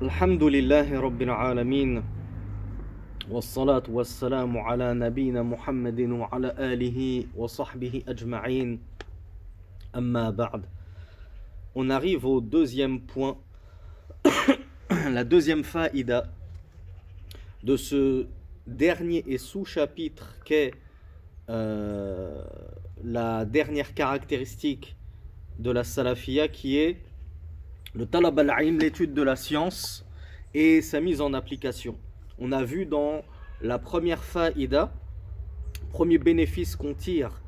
الحمد لله رب العالمين والصلاة والسلام على نبينا محمد وعلى آله وصحبه أجمعين أما بعد. On arrive au deuxième point, la deuxième faïda de ce dernier et sous-chapitre qu'est la dernière caractéristique de la salafia, qui est le talab al-ilm, l'étude de la science et sa mise en application. On a vu dans la première faïda, premier bénéfice qu'on tire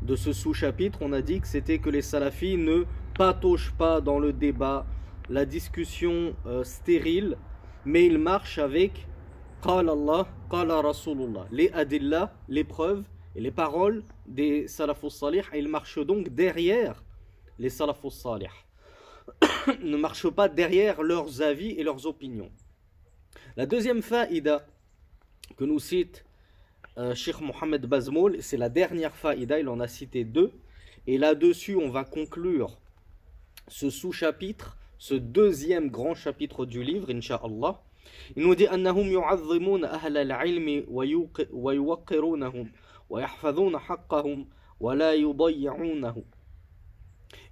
de ce sous-chapitre, on a dit que c'était que les salafis ne patauchent pas dans le débat, la discussion stérile, mais ils marchent avec Qala Allah, Qala Rasulullah, les adillah, les preuves et les paroles des salafus salih, et ils marchent donc derrière les salafus salih. Ne marchent pas derrière leurs avis et leurs opinions. La deuxième faïda que nous cite Cheikh Mohamed Bazmoul, c'est la dernière faïda, il en a cité deux, et là-dessus on va conclure ce sous-chapitre, ce deuxième grand chapitre du livre, Inch'Allah. Il nous dit annahum yu'azzimuna ahla al-ilmi wa yuwaqqirunahum wa yahfazuna haqqahum wa la yudayyi'unahu.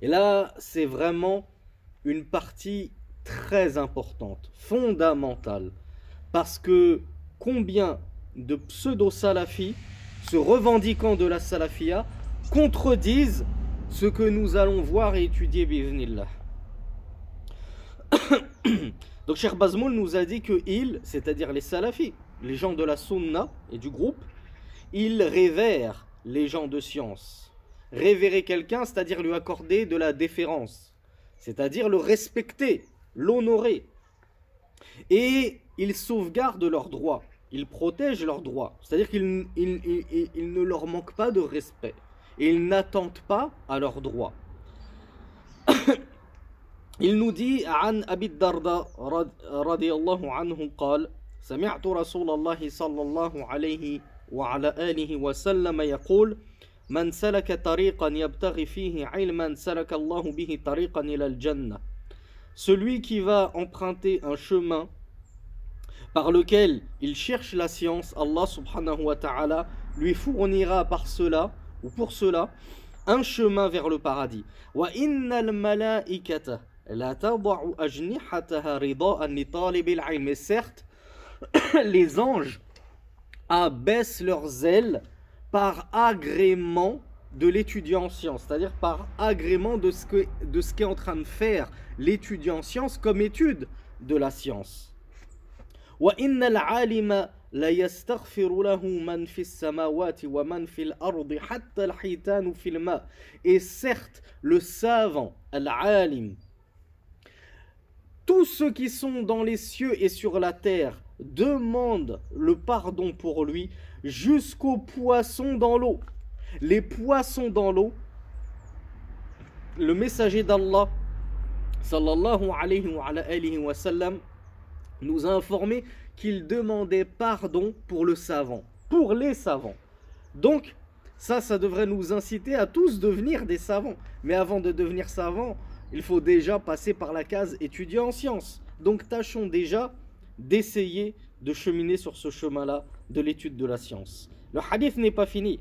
Et là, c'est vraiment une partie très importante, fondamentale, parce que combien de pseudo-salafis se revendiquant de la salafia contredisent ce que nous allons voir et étudier bi'idhnillah. Donc Cheikh Bazmoul nous a dit que ils, c'est-à-dire les salafis, les gens de la sunna et du groupe, ils révèrent les gens de science. Révérer quelqu'un, c'est-à-dire lui accorder de la déférence, c'est-à-dire le respecter, l'honorer. Et ils sauvegardent leurs droits, ils protègent leurs droits, c'est-à-dire qu'ils ne leur manquent pas de respect, et ils n'attentent pas à leurs droits. Il nous dit عن أبي الدرداء رضي الله عنه قال سمعت رسول الله صلى الله عليه وعلى آله وسلم يقول من سلك طريقا يبتغي فيه علما سلك الله به طريقا إلى الجنة. Celui qui va emprunter un chemin par lequel il cherche la science, Allah subhanahu wa ta'ala lui fournira par cela ou pour cela un chemin vers le paradis. Wa innal malaikata la tad'u ajnihataha rida'an li talibil ilm. Mais certes, les anges abaissent leurs ailes par agrément de l'étudiant en sciences, c'est-à-dire par agrément de ce qu'est en train de faire l'étudiant en sciences comme étude de la science. وَإِنَّ الْعَالِمَ لَيَسْتَغْفِرُ لَهُ مَنْ فِي السَّمَاوَاتِ وَمَنْ فِي الْأَرْضِ حَتَّى الْحِيتَانُ فِي الْمَاءِ. Et certes, le savant, al-alim, tous ceux qui sont dans les cieux et sur la terre demandent le pardon pour lui jusqu'aux poissons dans l'eau. Les poissons dans l'eau, le messager d'Allah sallallahu alayhi wa sallam nous a informé qu'il demandait pardon pour le savant, pour les savants. Donc ça devrait nous inciter à tous devenir des savants. Mais avant de devenir savants, il faut déjà passer par la case étudiant en sciences. Donc tâchons déjà d'essayer de cheminer sur ce chemin-là de l'étude de la science. Le hadith n'est pas fini.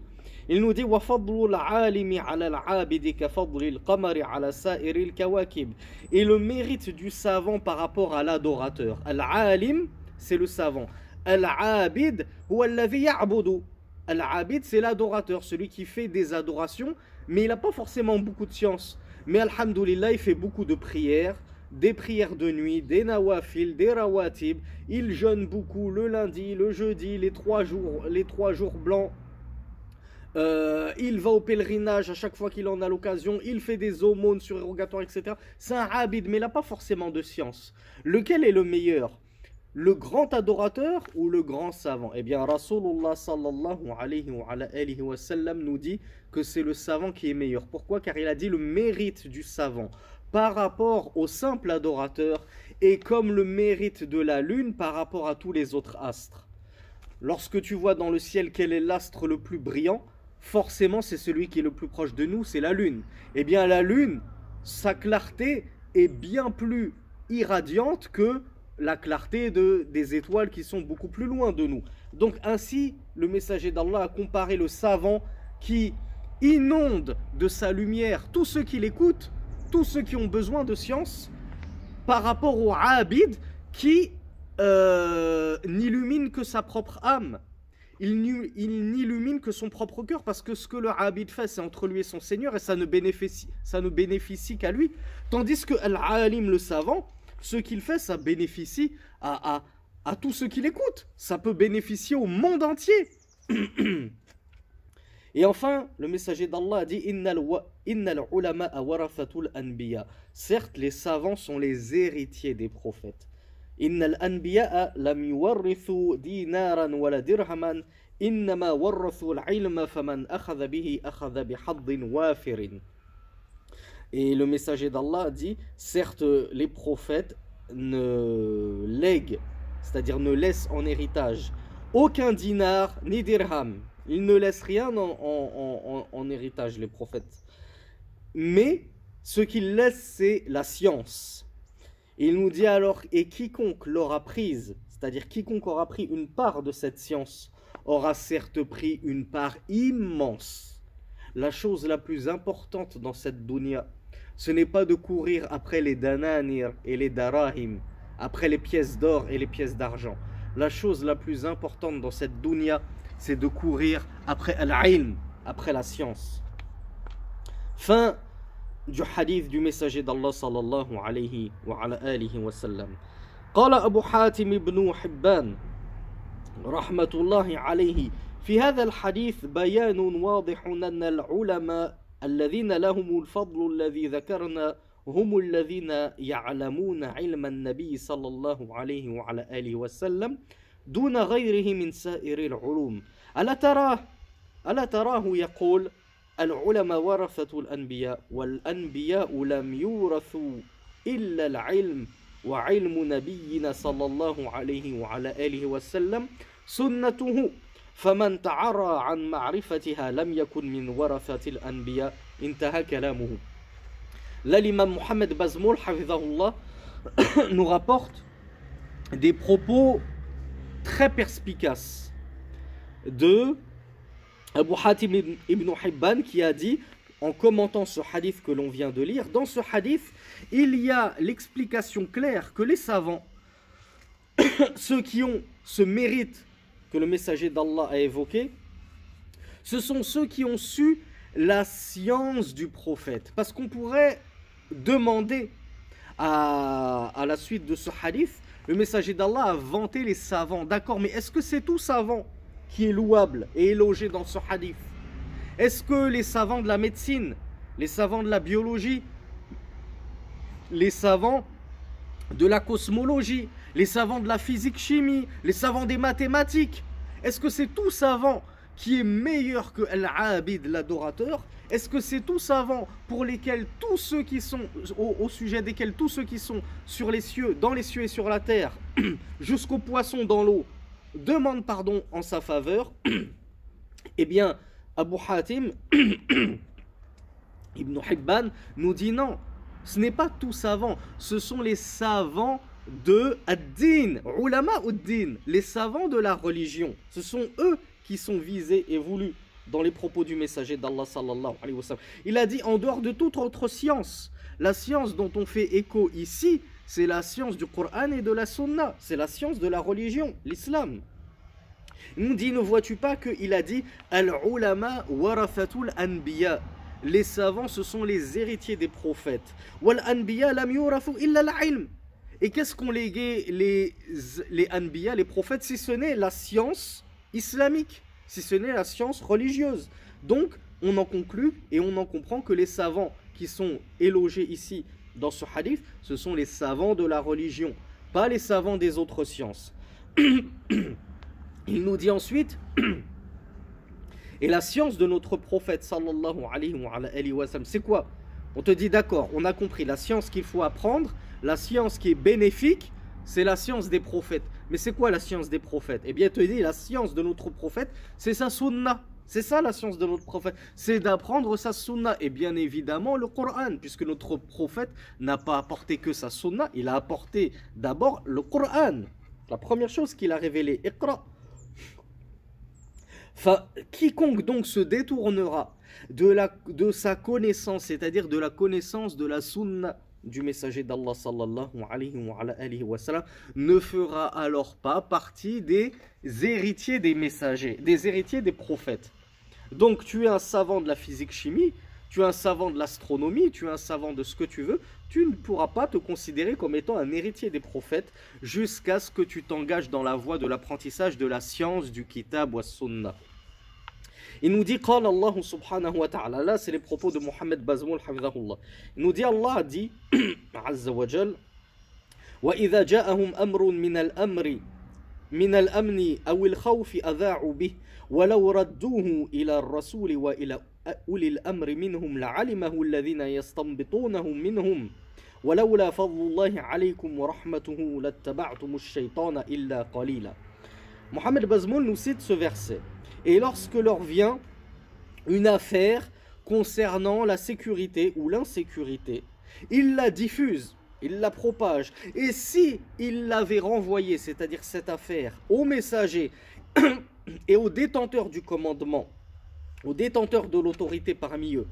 Il nous dit وَفَضْلُ الْعَالِمِ عَلَى الْعَابِدِ كَفَضْلِ الْقَمَرِ عَلَى سَائِرِ الْكَوَاكِبِ. Et le mérite du savant par rapport à l'adorateur. Al-alim, c'est le savant. Al-abid, huwa alladhi ya'budu. Al-abid, c'est l'adorateur, celui qui fait des adorations, mais il n'a pas forcément beaucoup de science. Mais alhamdoulilah, il fait beaucoup de prières, des prières de nuit, des nawafil, des rawatib. Il jeûne beaucoup le lundi, le jeudi, les trois jours blancs. Il va au pèlerinage à chaque fois qu'il en a l'occasion. Il fait des aumônes surérogatoires, etc. C'est un abid, mais il n'a pas forcément de science. Lequel est le meilleur? Le grand adorateur ou le grand savant? Eh bien, Rasulullah sallallahu alayhi wa sallam nous dit que c'est le savant qui est meilleur. Pourquoi? Car il a dit le mérite du savant par rapport au simple adorateur est comme le mérite de la lune par rapport à tous les autres astres. Lorsque tu vois dans le ciel quel est l'astre le plus brillant, forcément c'est celui qui est le plus proche de nous, c'est la lune. Eh bien la lune, sa clarté est bien plus irradiante que la clarté des étoiles qui sont beaucoup plus loin de nous. Donc ainsi, le messager d'Allah a comparé le savant qui inonde de sa lumière tous ceux qui l'écoutent, tous ceux qui ont besoin de science, par rapport au abid qui n'illumine que sa propre âme. Il n'illumine que son propre cœur, parce que ce que le abid fait, c'est entre lui et son Seigneur, et ça ne bénéficie qu'à lui. Tandis que Al-Alim, le savant, ce qu'il fait, ça bénéficie à tous ceux qui l'écoutent. Ça peut bénéficier au monde entier. Et enfin, le messager d'Allah a dit Innal ulama'a warathatul anbiya. Certes, les savants sont les héritiers des prophètes. Innal anbiya'a lam yuwarrithu dinaran wala dirhaman innama warrathu al-ilma faman akhadha bihi akhadha bihaddin wafirin. Et le messager d'Allah a dit certes, les prophètes ne lèguent, c'est-à-dire ne laissent en héritage aucun dinar ni dirham. Ils ne laissent rien en héritage, les prophètes. Mais ce qu'ils laissent, c'est la science. Et il nous dit alors, et quiconque l'aura prise, c'est-à-dire quiconque aura pris une part de cette science, aura certes pris une part immense. La chose la plus importante dans cette dunya, ce n'est pas de courir après les dananir et les darahim, après les pièces d'or et les pièces d'argent. La chose la plus importante dans cette dunya, c'est de courir après al-ilm, après la science. Fin du hadith du messager d'Allah sallallahu alayhi wa ala alihi wa sallam. قال أبو حاتم بن حبان رحمة الله عليه في هذا الحديث بيان واضح أن العلماء الذين لهم الفضل الذي ذكرنا هم الذين يعلمون علم النبي صلى الله عليه وعلى آله وسلم دون غيره من سائر العلوم. ألا تراه يقول العلماء ورثة الأنبياء والأنبياء لم يورثوا إلا العلم وعلم نبينا صلى الله عليه وعلى آله وسلم سنته فمن تعرى عن معرفتها لم يكن من ورثة الأنبياء. انتهى كلامه. Là, l'imam Mohammed Bazmoul, hafidhahullah, nous rapporte des propos très perspicaces de Abu Hatim ibn Hibban qui a dit, en commentant ce hadith que l'on vient de lire, dans ce hadith, il y a l'explication claire que les savants, ceux qui ont ce mérite que le messager d'Allah a évoqué, ce sont ceux qui ont su la science du prophète. Parce qu'on pourrait demander à la suite de ce hadith, le messager d'Allah a vanté les savants. D'accord, mais est-ce que c'est tout savant qui est louable et élogé dans ce hadith? Est-ce que les savants de la médecine, les savants de la biologie, les savants de la cosmologie, les savants de la physique-chimie, les savants des mathématiques, est-ce que c'est tout savant qui est meilleur que Al-Abid, l'adorateur? Est-ce que c'est tout savant pour lesquels tous ceux qui sont, au sujet desquels tous ceux qui sont sur les cieux, dans les cieux et sur la terre, jusqu'aux poissons dans l'eau, demandent pardon en sa faveur? Eh bien, Abu Hatim Ibn Hibban nous dit non, ce n'est pas tout savant, ce sont les savants de ad-din, ulama ud-din, les savants de la religion. Ce sont eux qui sont visés et voulus dans les propos du messager d'Allah sallallahu alayhi wa sallam. Il a dit en dehors de toute autre science, la science dont on fait écho ici, c'est la science du Coran et de la Sunna, c'est la science de la religion, l'islam. Il nous dit, ne vois-tu pas qu'il a dit al-ulama warathatul anbiya, les savants ce sont les héritiers des prophètes. Wal anbiya lam yurathu illa al-ilm. Et qu'est-ce qu'ont légué les anbiya, les prophètes, si ce n'est la science islamique, si ce n'est la science religieuse? Donc on en conclut et on en comprend que les savants qui sont élogés ici dans ce hadith, ce sont les savants de la religion, pas les savants des autres sciences. Il nous dit ensuite, et la science de notre prophète sallallahu alayhi wa sallam, c'est quoi? On te dit d'accord, on a compris, la science qu'il faut apprendre, la science qui est bénéfique, c'est la science des prophètes. Mais c'est quoi la science des prophètes? Eh bien, il te dit, la science de notre prophète, c'est sa sunna. C'est ça la science de notre prophète, c'est d'apprendre sa sunna et bien évidemment le Coran, puisque notre prophète n'a pas apporté que sa sunna, il a apporté d'abord le Coran. La première chose qu'il a révélée, Iqra. Enfin, quiconque donc se détournera de sa connaissance, c'est-à-dire de la connaissance de la sunna du messager d'Allah sallallahu alayhi wa sallam, ne fera alors pas partie des héritiers des messagers, des héritiers des prophètes. Donc tu es un savant de la physique-chimie, tu es un savant de l'astronomie, tu es un savant de ce que tu veux, tu ne pourras pas te considérer comme étant un héritier des prophètes jusqu'à ce que tu t'engages dans la voie de l'apprentissage de la science du kitab wa sunnah. Il nous dit, qala Allah subhanahu wa ta'ala, là c'est les propos de Mohammed Bazmoul, hafidhahullah. Il nous dit, Allah a dit, azza wa jal, wa idha ja'ahum amrun min al-amni aw al-khawfi adha'u bih, wa law radduhu ila ar-rasul wa ila uli al-amri minhum la'alimahu alladhina yastanbitunahum minhum. ولولا فضل الله عليكم ورحمته لاتبعتم الشيطان إلا قليلا. Mohammed Bazmoul nous cite ce verset. Et lorsque leur vient une affaire concernant la sécurité ou l'insécurité, ils la diffusent, ils la propagent. Et si ils l'avaient renvoyée, c'est-à-dire cette affaire, aux messagers et aux détenteurs du commandement, aux détenteurs de l'autorité parmi eux,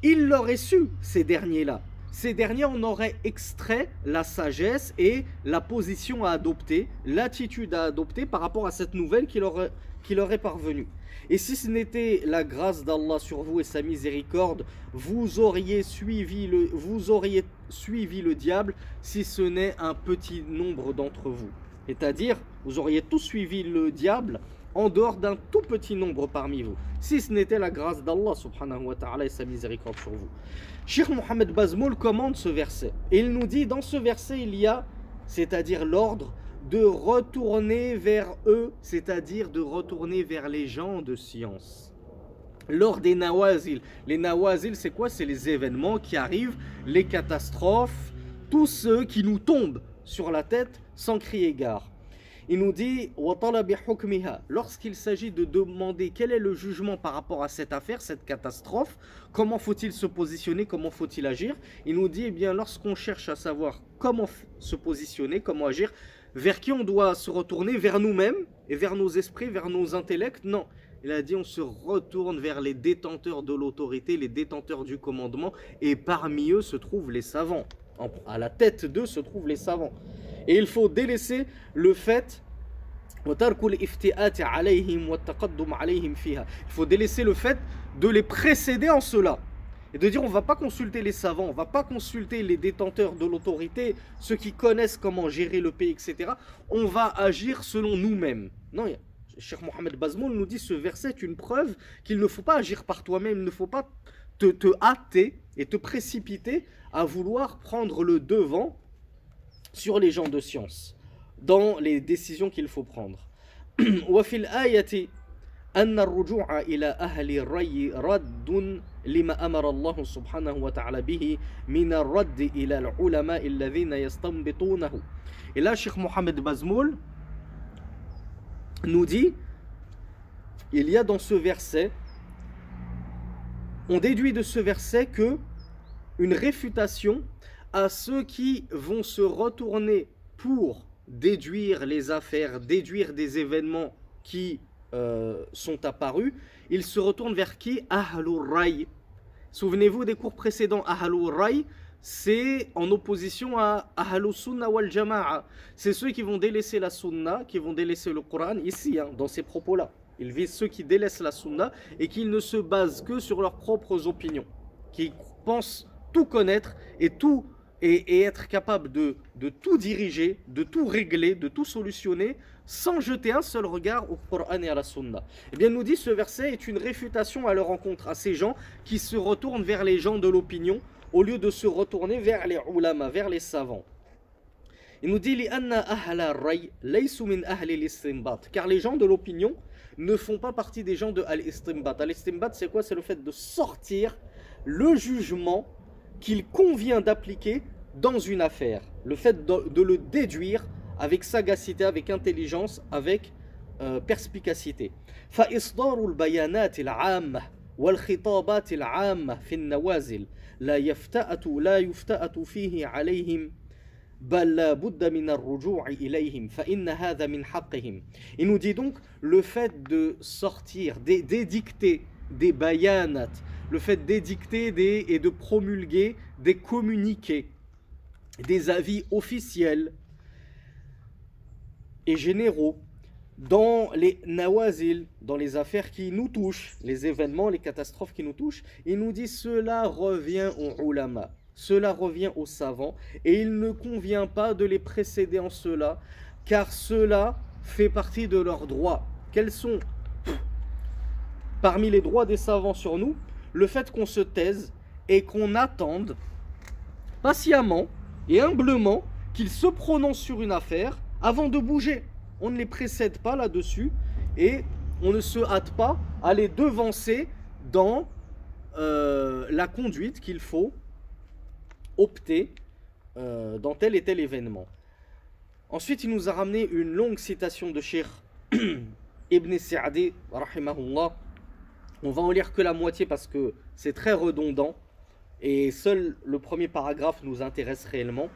ils l'auraient su, ces derniers-là. Ces derniers en auraient extrait la sagesse et la position à adopter, l'attitude à adopter par rapport à cette nouvelle qui leur est parvenue. Et si ce n'était la grâce d'Allah sur vous et sa miséricorde, vous auriez suivi le diable si ce n'est un petit nombre d'entre vous. C'est-à-dire, vous auriez tous suivi le diable en dehors d'un tout petit nombre parmi vous, si ce n'était la grâce d'Allah subhanahu wa ta'ala et sa miséricorde sur vous. Cheikh Mohammed Bazmoul commente ce verset. Et il nous dit, dans ce verset, il y a, c'est-à-dire l'ordre de retourner vers eux, c'est-à-dire de retourner vers les gens de science. Lors des nawazil. Les nawazil, c'est quoi? C'est les événements qui arrivent, les catastrophes, tous ceux qui nous tombent sur la tête sans crier gare. Il nous dit, lorsqu'il s'agit de demander quel est le jugement par rapport à cette affaire, cette catastrophe, comment faut-il se positionner, comment faut-il agir, il nous dit, eh bien, lorsqu'on cherche à savoir comment se positionner, comment agir, vers qui on doit se retourner, vers nous-mêmes et vers nos esprits, vers nos intellects, non. Il a dit, on se retourne vers les détenteurs de l'autorité, les détenteurs du commandement, et parmi eux se trouvent les savants. À la tête d'eux se trouvent les savants. Et il faut délaisser le fait, il faut délaisser le fait de les précéder en cela. Et de dire on ne va pas consulter les savants, on ne va pas consulter les détenteurs de l'autorité, ceux qui connaissent comment gérer le pays, etc. On va agir selon nous-mêmes. Non, Cheikh Mohammed Bazmoul nous dit ce verset est une preuve qu'il ne faut pas agir par toi-même, il ne faut pas te hâter et te précipiter à vouloir prendre le devant sur les gens de science, dans les décisions qu'il faut prendre. وفي الآية أن الرجوع إلى أهل الري رد لما أمر الله سبحانه وتعالى به من الرد إلى العلماء الذين يستنبطونه. Et là, Cheikh Mohammed Bazmoul nous dit, il y a dans ce verset, on déduit de ce verset que une réfutation à ceux qui vont se retourner pour déduire les affaires, déduire des événements qui sont apparus, ils se retournent vers qui? Ahlul Ray. Souvenez-vous des cours précédents, Ahlul Ray, c'est en opposition à Ahlus Sunnah wal Jama'a. C'est ceux qui vont délaisser la Sunna, qui vont délaisser le Coran, ici, dans ces propos-là. Ils visent ceux qui délaissent la Sunna et qui ne se basent que sur leurs propres opinions, qui pensent tout connaître et être capable de tout diriger, de tout régler, de tout solutionner, sans jeter un seul regard au Coran et à la Sunna. Eh bien, nous dit ce verset est une réfutation à leur encontre, à ces gens qui se retournent vers les gens de l'opinion, au lieu de se retourner vers les ulama, vers les savants. Il nous dit car les gens de l'opinion ne font pas partie des gens de al-istimbat. Al-istimbat, c'est quoi? C'est le fait de sortir le jugement qu'il convient d'appliquer dans une affaire. Le fait de le déduire avec sagacité, avec intelligence, avec perspicacité. فإصدار البيانات العامة والخطابات العامة في النوازل لا يفتأت فيه عليهم بل لا بد من الرجوع إليهم فإن هذا من حقهم. Il nous dit donc le fait de sortir, d'édicter des bayanat, le fait d'édicter et de promulguer des communiqués, des avis officiels et généraux dans les nawazil, dans les affaires qui nous touchent, les événements, les catastrophes qui nous touchent, il nous dit cela revient aux ulama, cela revient aux savants, et il ne convient pas de les précéder en cela, car cela fait partie de leurs droits. Quels sont parmi les droits des savants sur nous? Le fait qu'on se taise et qu'on attende patiemment et humblement qu'ils se prononcent sur une affaire avant de bouger. On ne les précède pas là-dessus et on ne se hâte pas à les devancer dans la conduite qu'il faut opter dans tel et tel événement. Ensuite, il nous a ramené une longue citation de Cheikh Ibn Sa'di, rahimahullah. On va en lire que la moitié parce que c'est très redondant et seul le premier paragraphe nous intéresse réellement.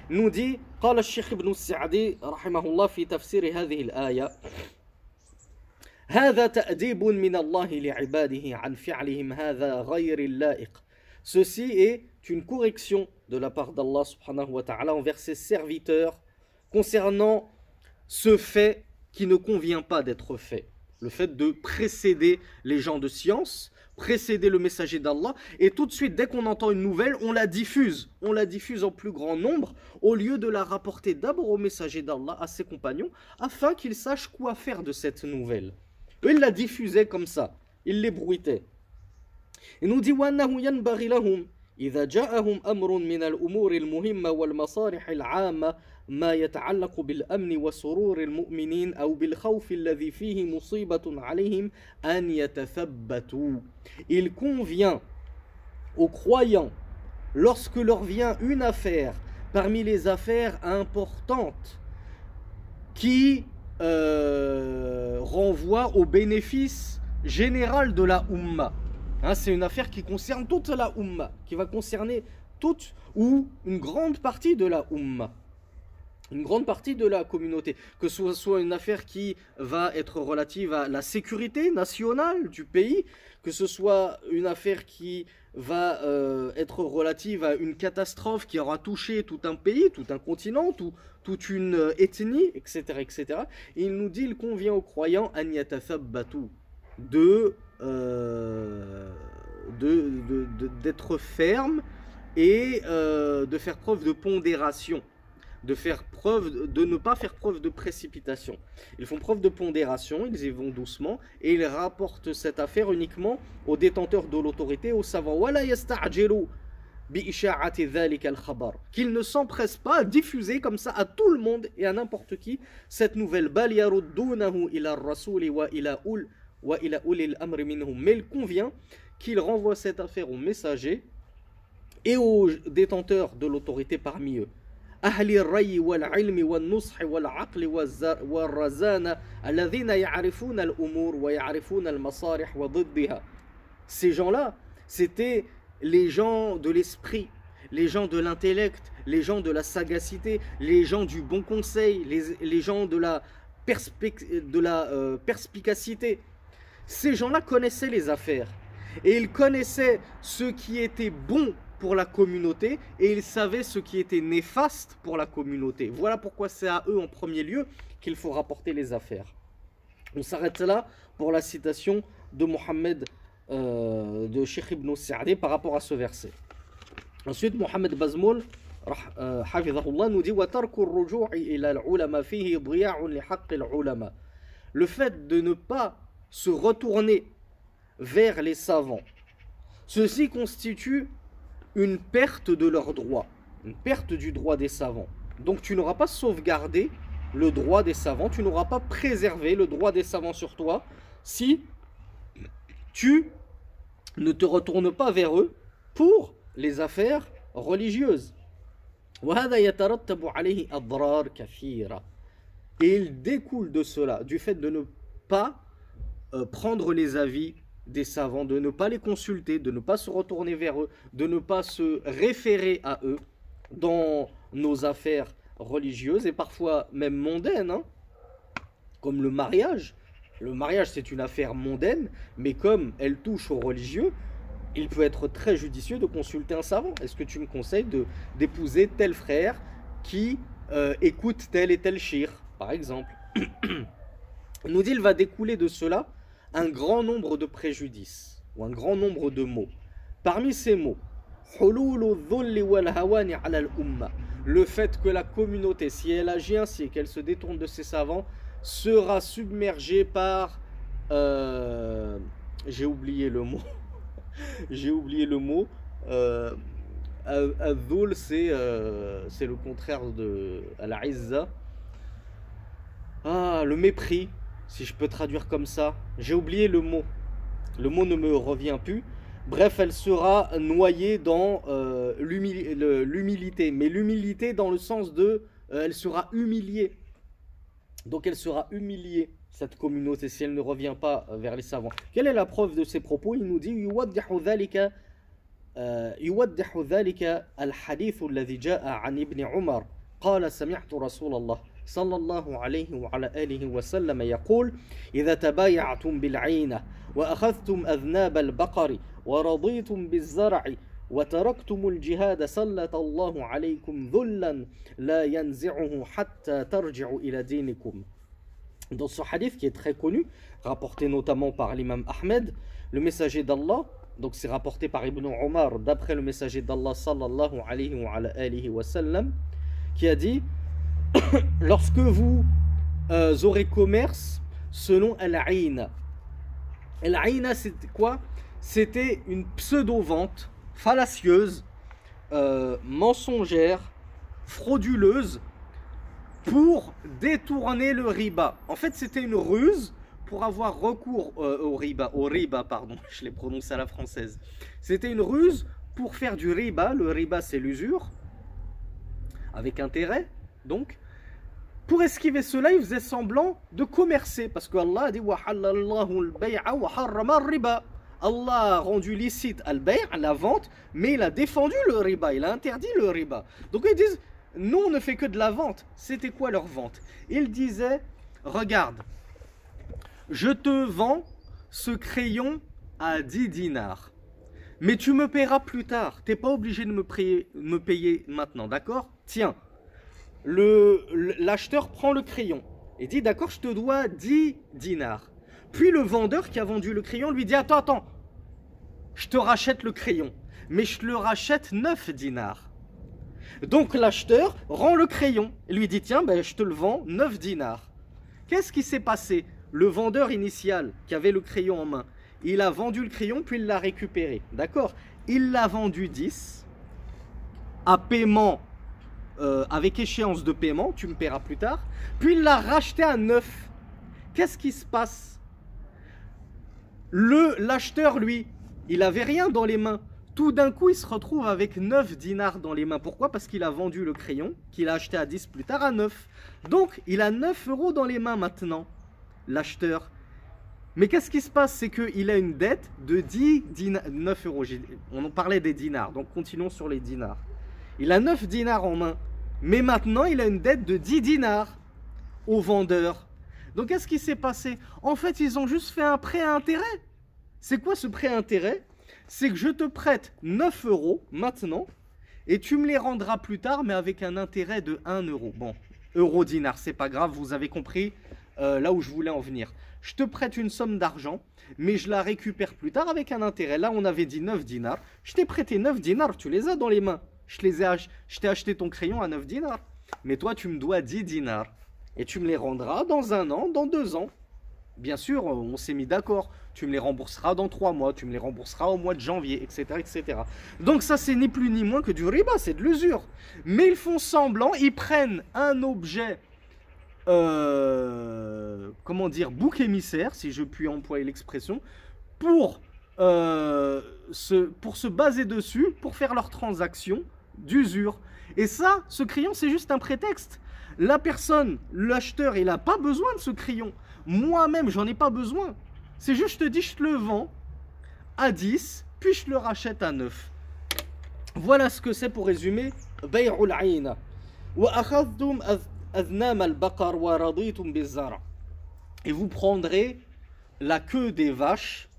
nous dit قال الشيخ ابن السعدي رحمه الله في تفسير هذه الآية هذا تأديب من الله لعباده عن فعلهم هذا غير اللائق. Ceci est une correction de la part d'Allah subhanahu wa ta'ala envers ses serviteurs concernant ce fait qui ne convient pas d'être fait. Le fait de précéder les gens de science, précéder le messager d'Allah, et tout de suite, dès qu'on entend une nouvelle, on la diffuse en plus grand nombre, au lieu de la rapporter d'abord au messager d'Allah, à ses compagnons, afin qu'ils sachent quoi faire de cette nouvelle. Eux, ils la diffusaient comme ça, ils l'ébruitaient. Il nous dit وَأَنَّهُ يَنْبَغِي لَهُمْ إِذَا جَاءَهُمْ أَمْرٌ مِنَ الْأُمُورِ الْمُهِمَّةِ وَالْمَصَالِحِ الْعَامَّةِ ما يتعلق بالأمن وسرور المؤمنين أو بالخوف الذي فيه مصيبة عليهم أن يتثبتوا. Il convient aux croyants, lorsque leur vient une affaire parmi les affaires importantes qui renvoie au bénéfice général de la Ummah. Hein, c'est une affaire qui concerne toute la Ummah, qui va concerner toute ou une grande partie de la Ummah. Une grande partie de la communauté, que ce soit une affaire qui va être relative à la sécurité nationale du pays, que ce soit une affaire qui va être relative à une catastrophe qui aura touché tout un pays, tout un continent, toute une ethnie, etc., etc. Et il nous dit, il convient aux croyants an yatathabbatu, d'être ferme et de faire preuve de pondération. De ne pas faire preuve de précipitation. Ils font preuve de pondération, ils y vont doucement et ils rapportent cette affaire uniquement aux détenteurs de l'autorité, aux savants. Qu'ils ne s'empressent pas à diffuser comme ça à tout le monde et à n'importe qui cette nouvelle. Mais il convient qu'ils renvoient cette affaire aux messagers et aux détenteurs de l'autorité parmi eux. أهل الري والعلم والنصح والعقل والرزانة الذين يعرفون الأمور ويعرفون المصالح وضدها. Ces gens-là, c'était les gens de l'esprit, les gens de l'intellect, les gens de la sagacité, les gens du bon conseil, les gens de la perspicacité. Ces gens-là connaissaient les affaires et ils connaissaient ce qui était bon pour la communauté et ils savaient ce qui était néfaste pour la communauté. Voilà pourquoi c'est à eux en premier lieu qu'il faut rapporter les affaires. On s'arrête là pour la citation de Mohammed de Cheikh Ibn Sa'di par rapport à ce verset. Ensuite, Mohammed Bazmoul hafidhahullah nous dit وَتَرْكُ الرُّجُوعِ إِلَى الْعُلَمَا فِيهِ ضِيَاعٌ لِحَقِّ الْعُلَمَا. Le fait de ne pas se retourner vers les savants, ceci constitue une perte de leurs droits, une perte du droit des savants. Donc tu n'auras pas sauvegardé le droit des savants, tu n'auras pas préservé le droit des savants sur toi si tu ne te retournes pas vers eux pour les affaires religieuses. وهذا يترتب عليه أضرار كثيرة. Et il découle de cela, du fait de ne pas prendre les avis des savants, de ne pas les consulter, de ne pas se retourner vers eux, de ne pas se référer à eux dans nos affaires religieuses et parfois même mondaines, hein, comme le mariage. Le mariage, c'est une affaire mondaine, mais comme elle touche aux religieux, il peut être très judicieux de consulter un savant. Est-ce que tu me conseilles d'épouser tel frère qui écoute tel et tel shir, par exemple? Il nous dit, il va découler de cela un grand nombre de préjudices, ou un grand nombre de mots. Parmi ces mots, le fait que la communauté, si elle agit ainsi et qu'elle se détourne de ses savants, sera submergée par... j'ai oublié le mot. J'ai oublié le mot. Al-Dhul, c'est le contraire de Al-Izza. Ah, le mépris, si je peux traduire comme ça. J'ai oublié le mot. Le mot ne me revient plus. Bref, elle sera noyée dans l'humilité. Mais l'humilité dans le sens de... elle sera humiliée. Donc elle sera humiliée, cette communauté, si elle ne revient pas vers les savants. Quelle est la preuve de ces propos? Il nous dit يوضح ذلك الحديث الذي جاء عن ابن عمر قال سمعت رسول الله صلى الله عليه وعلى آله وسلم يقول إذا تبايعتم بالعينة وأخذتم أذناب البقر ورضيتم بالزرع وتركتم الجهاد سلط الله عليكم ذلا لا ينزعه حتى ترجعوا إلى دينكم. Dans ce hadith qui est très connu, rapporté notamment par l'imam Ahmed, le messager d'Allah, donc c'est rapporté par Ibn Omar d'après le messager d'Allah sallallahu alayhi wa sallam, qui a dit lorsque vous aurez commerce selon Al-Aïna. Al-Aïna, c'était quoi? C'était une pseudo-vente fallacieuse, mensongère, frauduleuse, pour détourner le riba. En fait, c'était une ruse pour avoir recours au riba, pardon, je l'ai prononcé à la française. C'était une ruse pour faire du riba. Le riba, c'est l'usure, avec intérêt, donc. Pour esquiver cela, il faisait semblant de commercer, parce que Allah a dit Allah a rendu licite al-bay', la vente, mais il a défendu le riba, il a interdit le riba. Donc ils disent, nous on ne fait que de la vente. C'était quoi leur vente? Ils disaient, regarde, je te vends ce crayon à 10 dinars, mais tu me paieras plus tard, tu n'es pas obligé de me payer maintenant, d'accord? Tiens, l'acheteur prend le crayon et dit, d'accord, je te dois 10 dinars. Puis le vendeur qui a vendu le crayon lui dit, attends, je te rachète le crayon, mais je te le rachète 9 dinars. Donc l'acheteur rend le crayon et lui dit, tiens, ben, je te le vends 9 dinars. Qu'est-ce qui s'est passé? Le vendeur initial qui avait le crayon en main, il a vendu le crayon puis il l'a récupéré, d'accord? Il l'a vendu 10 à paiement, avec échéance de paiement, tu me paieras plus tard, puis il l'a racheté à 9. Qu'est-ce qui se passe? L'acheteur, lui, il n'avait rien dans les mains. Tout d'un coup, il se retrouve avec 9 dinars dans les mains. Pourquoi? Parce qu'il a vendu le crayon, qu'il a acheté à 10 plus tard à 9. Donc, il a 9 euros dans les mains maintenant, l'acheteur. Mais qu'est-ce qui se passe? C'est qu'il a une dette de 10 dinars, 9 euros. On en parlait des dinars, donc continuons sur les dinars. Il a 9 dinars en main, mais maintenant, il a une dette de 10 dinars au vendeur. Donc, qu'est-ce qui s'est passé? En fait, ils ont juste fait un prêt à intérêt. C'est quoi ce prêt à intérêt? C'est que je te prête 9 euros maintenant et tu me les rendras plus tard, mais avec un intérêt de 1 euro. Bon, euro-dinar, c'est pas grave, vous avez compris là où je voulais en venir. Je te prête une somme d'argent, mais je la récupère plus tard avec un intérêt. Là, on avait dit 9 dinars. Je t'ai prêté 9 dinars, tu les as dans les mains. Je t'ai acheté ton crayon à 9 dinars. Mais toi, tu me dois 10 dinars. Et tu me les rendras dans 1 an, dans 2 ans. Bien sûr, on s'est mis d'accord. Tu me les rembourseras dans 3 mois. Tu me les rembourseras au mois de janvier, etc. etc. Donc ça, c'est ni plus ni moins que du riba, c'est de l'usure. Mais ils font semblant, ils prennent un objet, comment dire, bouc émissaire, si je puis employer l'expression, pour se baser dessus, pour faire leur transaction d'usure. Et ça, ce crayon, c'est juste un prétexte. La personne, l'acheteur, il n'a pas besoin de ce crayon. Moi-même, j'en ai pas besoin. C'est juste, je te dis, je te le vends à 10, puis je le rachète à 9. Voilà ce que c'est pour résumer. Bay'ul ayna. Wa akhadhtum aznam al-baqar wa raditum biz-zara. Et vous prendrez la queue des vaches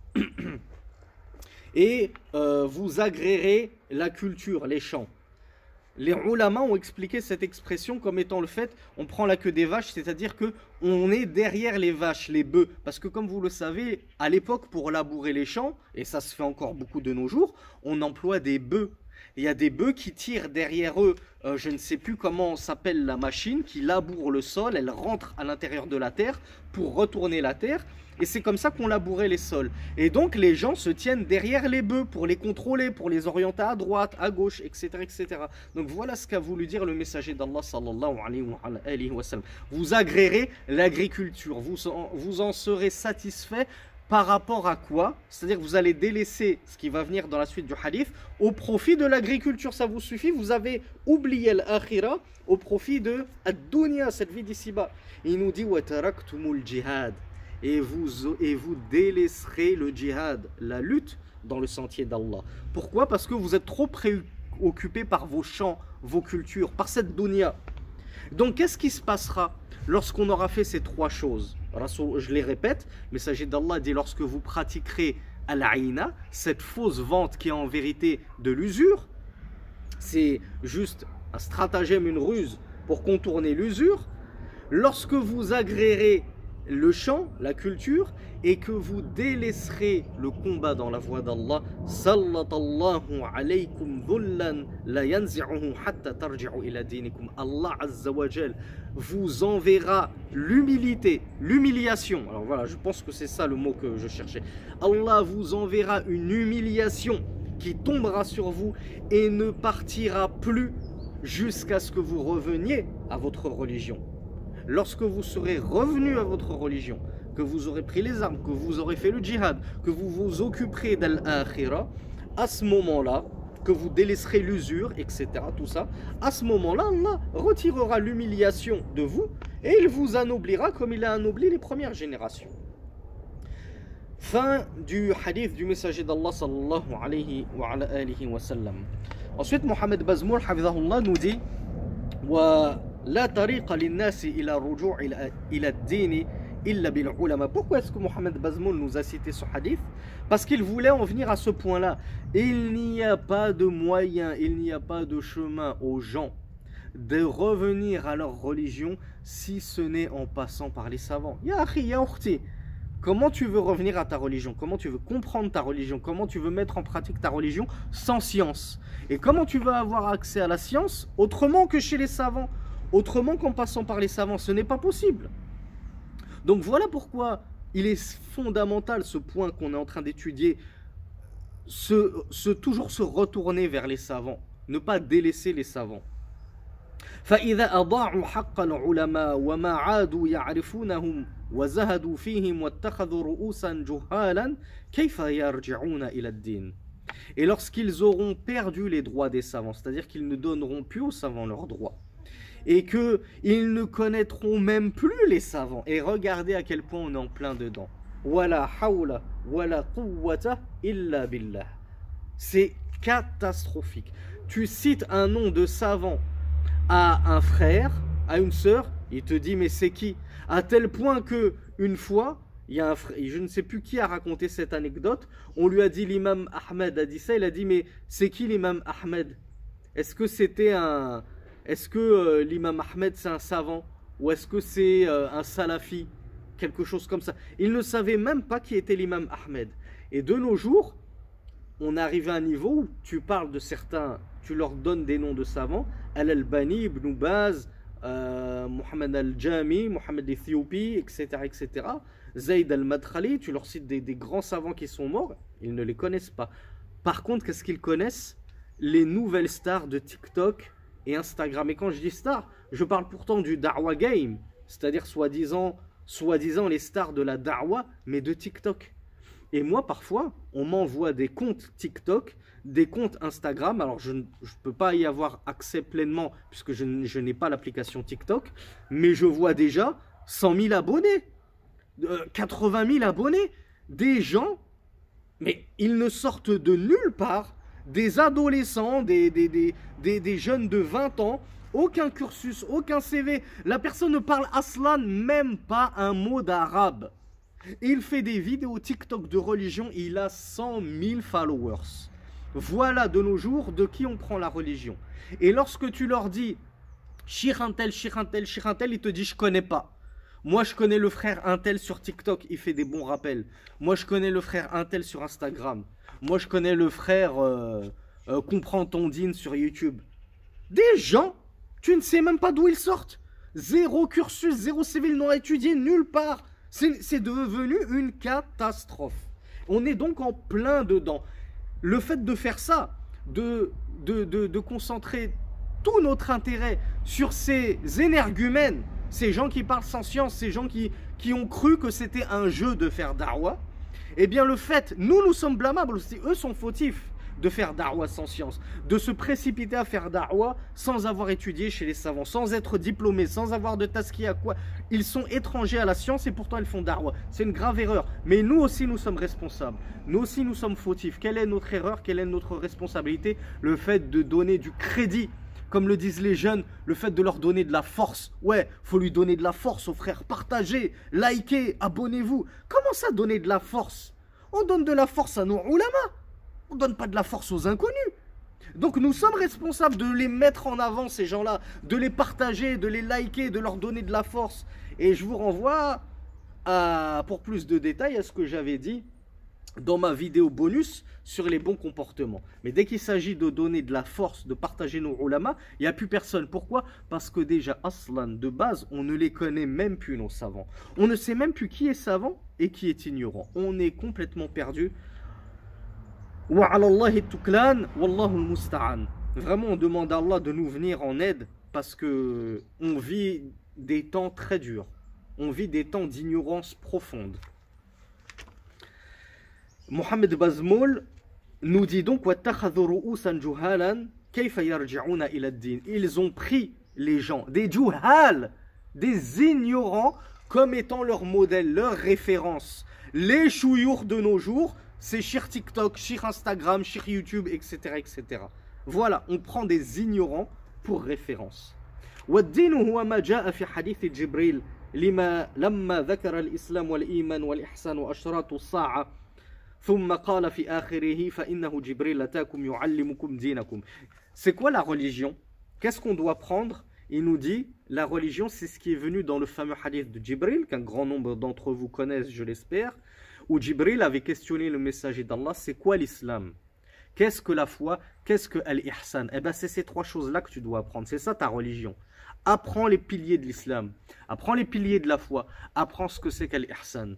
et vous agréerez la culture, les champs. Les ulama ont expliqué cette expression comme étant le fait, on prend la queue des vaches, c'est-à-dire que on est derrière les vaches, les bœufs. Parce que comme vous le savez, à l'époque, pour labourer les champs, et ça se fait encore beaucoup de nos jours, on emploie des bœufs. Il y a des bœufs qui tirent derrière eux, je ne sais plus comment s'appelle la machine, qui laboure le sol, elle rentre à l'intérieur de la terre pour retourner la terre. Et c'est comme ça qu'on labourait les sols. Et donc les gens se tiennent derrière les bœufs pour les contrôler, pour les orienter à droite, à gauche, etc. etc. Donc voilà ce qu'a voulu dire le messager d'Allah sallallahu alayhi wa sallam. Vous agréerez l'agriculture, vous en serez satisfait par rapport à quoi? C'est-à-dire que vous allez délaisser ce qui va venir dans la suite du hadith au profit de l'agriculture. Ça vous suffit, vous avez oublié l'akhira au profit de ad-dunya, cette vie d'ici-bas. Il nous dit wa taraktumul jihad. Et vous délaisserez le djihad, la lutte dans le sentier d'Allah. Pourquoi? Parce que vous êtes trop préoccupés par vos champs, vos cultures, par cette dunya. Donc qu'est-ce qui se passera lorsqu'on aura fait ces trois choses? Je les répète, le messager d'Allah dit lorsque vous pratiquerez al-aïna, cette fausse vente qui est en vérité de l'usure, c'est juste un stratagème, une ruse pour contourner l'usure. Lorsque vous agréerez le chant, la culture, et que vous délaisserez le combat dans la voie d'Allah, sallatallahu alaykum dhullan la yanzi'uhu hatta tarji'u ila dinikum. Allah azza wa jal vous enverra l'humilité, l'humiliation. Alors voilà, je pense que c'est ça le mot que je cherchais. Allah vous enverra une humiliation qui tombera sur vous et ne partira plus jusqu'à ce que vous reveniez à votre religion. Lorsque vous serez revenu à votre religion, que vous aurez pris les armes, que vous aurez fait le djihad, que vous vous occuperez d'al-akhira, à ce moment-là, que vous délaisserez l'usure, etc., tout ça, à ce moment-là, Allah retirera l'humiliation de vous et il vous anoblira comme il a anobli les premières générations. Fin du hadith du messager d'Allah sallallahu alayhi wa sallam. Ensuite, Mohamed Bazmoul, hafidhahullah, nous dit wa la tariqa linnasi ila ruju' ila ad-din illa bil ulama. Pourquoi est-ce que Mohamed Bazmoul nous a cité ce hadith? Parce qu'il voulait en venir à ce point-là. Il n'y a pas de moyen, il n'y a pas de chemin aux gens de revenir à leur religion si ce n'est en passant par les savants. Ya akhi, ya ukhti, comment tu veux revenir à ta religion? Comment tu veux comprendre ta religion? Comment tu veux mettre en pratique ta religion sans science? Et comment tu veux avoir accès à la science autrement que chez les savants? Autrement qu'en passant par les savants, ce n'est pas possible. Donc voilà pourquoi il est fondamental ce point qu'on est en train d'étudier, toujours se retourner vers les savants, ne pas délaisser les savants. فإذا أضاعوا حق العلماء وما عادوا يعرفونهم وزهدوا فيهم واتخذوا رؤوسا جهالا كيف يرجعون إلى الدين. Et lorsqu'ils auront perdu les droits des savants, c'est-à-dire qu'ils ne donneront plus aux savants leurs droits, et qu'ils ne connaîtront même plus les savants. Et regardez à quel point on est en plein dedans. Wala hawla wala quwwata illa billah. C'est catastrophique. Tu cites un nom de savant à un frère, à une sœur, il te dit mais c'est qui? À tel point que une fois, il y a un frère, je ne sais plus qui a raconté cette anecdote, on lui a dit l'imam Ahmed a dit ça, il a dit mais c'est qui l'imam Ahmed? Est-ce que c'était un... Est-ce que l'imam Ahmed c'est un savant? Ou est-ce que c'est un salafi? Quelque chose comme ça. Il ne savait même pas qui était l'imam Ahmed. Et de nos jours, on arrive à un niveau où tu parles de certains, tu leur donnes des noms de savants, Al-Albani, Ibn Baz, Mohamed Al-Jami, Mohamed Ethiopi, etc., etc. Zayd Al-Madkhali, tu leur cites des grands savants qui sont morts, ils ne les connaissent pas. Par contre, qu'est-ce qu'ils connaissent? Les nouvelles stars de TikTok et Instagram. Et quand je dis stars, je parle pourtant du da'wa game, c'est-à-dire soi-disant les stars de la da'wa, mais de TikTok. Et moi, parfois, on m'envoie des comptes TikTok, des comptes Instagram. Alors, je ne peux pas y avoir accès pleinement puisque je n'ai pas l'application TikTok. Mais je vois déjà 100 000 abonnés, 80 000 abonnés. Des gens, mais ils ne sortent de nulle part. Des adolescents, des jeunes de 20 ans. Aucun cursus, aucun CV. La personne ne parle aslan même pas un mot d'arabe. Il fait des vidéos TikTok de religion, il a 100 000 followers. Voilà de nos jours de qui on prend la religion. Et lorsque tu leur dis Cheikh un tel, Cheikh un tel, Cheikh un tel, il te dit je connais pas. Moi je connais le frère un tel sur TikTok, il fait des bons rappels. Moi je connais le frère un tel sur Instagram. Moi je connais le frère Comprends ton dîne sur YouTube. Des gens, tu ne sais même pas d'où ils sortent. Zéro cursus, zéro CV, ils n'ont étudié nulle part. C'est devenu une catastrophe. On est donc en plein dedans. Le fait de faire ça, de concentrer tout notre intérêt sur ces énergumènes, ces gens qui parlent sans science, ces gens qui ont cru que c'était un jeu de faire da'wah, eh bien le fait, nous sommes blâmables, eux sont fautifs de faire da'wah sans science, de se précipiter à faire da'wah sans avoir étudié chez les savants, sans être diplômés, sans avoir de taskiya, quoi. Ils sont étrangers à la science et pourtant ils font da'wah. C'est une grave erreur. Mais nous aussi nous sommes responsables. Nous aussi nous sommes fautifs. Quelle est notre erreur? Quelle est notre responsabilité? Le fait de donner du crédit, comme le disent les jeunes, le fait de leur donner de la force. Ouais, faut lui donner de la force aux frères. Partagez, likez, abonnez-vous. Comment ça donner de la force? On donne de la force à nos ulama. On ne donne pas de la force aux inconnus. Donc nous sommes responsables de les mettre en avant, ces gens-là, de les partager, de les liker, de leur donner de la force. Et je vous renvoie pour plus de détails à ce que j'avais dit dans ma vidéo bonus sur les bons comportements. Mais dès qu'il s'agit de donner de la force, de partager nos ulama, il n'y a plus personne. Pourquoi? Parce que déjà, aslan, de base, on ne les connaît même plus, nos savants. On ne sait même plus qui est savant et qui est ignorant. On est complètement perdu. Vraiment, on demande à Allah de nous venir en aide parce que on vit des temps très durs. On vit des temps d'ignorance profonde. Mohamed Bazmoul nous dit donc ils ont pris les gens, des juhal, des ignorants, comme étant leur modèle, leur référence. Les chouyours de nos jours, c'est sur TikTok, sur Instagram, sur YouTube, etc., etc. Voilà, on prend des ignorants pour référence. والدين هو ما جاء في حديث جبريل لما ذكر الإسلام والإيمان والإحسان وأشراط الساعة ثم قال في آخره فإنه جبريل أتاكم يعلمكم دينكم. C'est quoi la religion? Qu'est-ce qu'on doit prendre? Il nous dit, la religion, c'est ce qui est venu dans le fameux hadith de Jibril, qu'un grand nombre d'entre vous connaissent, je l'espère, où Jibril avait questionné le messager d'Allah, c'est quoi l'islam? Qu'est-ce que la foi? Qu'est-ce que al-ihsan? Eh bien, c'est ces trois choses-là que tu dois apprendre. C'est ça ta religion. Apprends les piliers de l'islam. Apprends les piliers de la foi. Apprends ce que c'est qu'al-ihsan.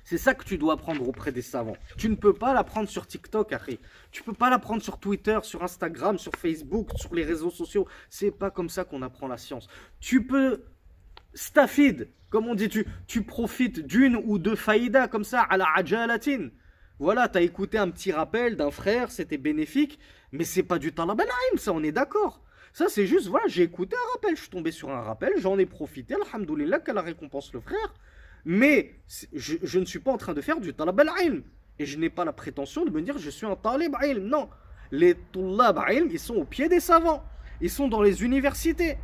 C'est ça que tu dois apprendre auprès des savants. Tu ne peux pas l'apprendre sur TikTok, après. Tu ne peux pas l'apprendre sur Twitter, sur Instagram, sur Facebook, sur les réseaux sociaux. C'est pas comme ça qu'on apprend la science. Tu peux stafid, comme on dit, tu profites d'une ou deux faïda, comme ça, à la ajalatin. Voilà, tu as écouté un petit rappel d'un frère, c'était bénéfique, mais c'est pas du talab al-ilm, ça, on est d'accord. Ça, c'est juste, voilà, j'ai écouté un rappel, je suis tombé sur un rappel, j'en ai profité, alhamdoulilah, qu'Allah récompense le frère. Mais je ne suis pas en train de faire du talab al-ilm. Et je n'ai pas la prétention de me dire je suis un talib al-ilm. Non, les tullab al-ilm, ils sont au pied des savants. Ils sont dans les universités.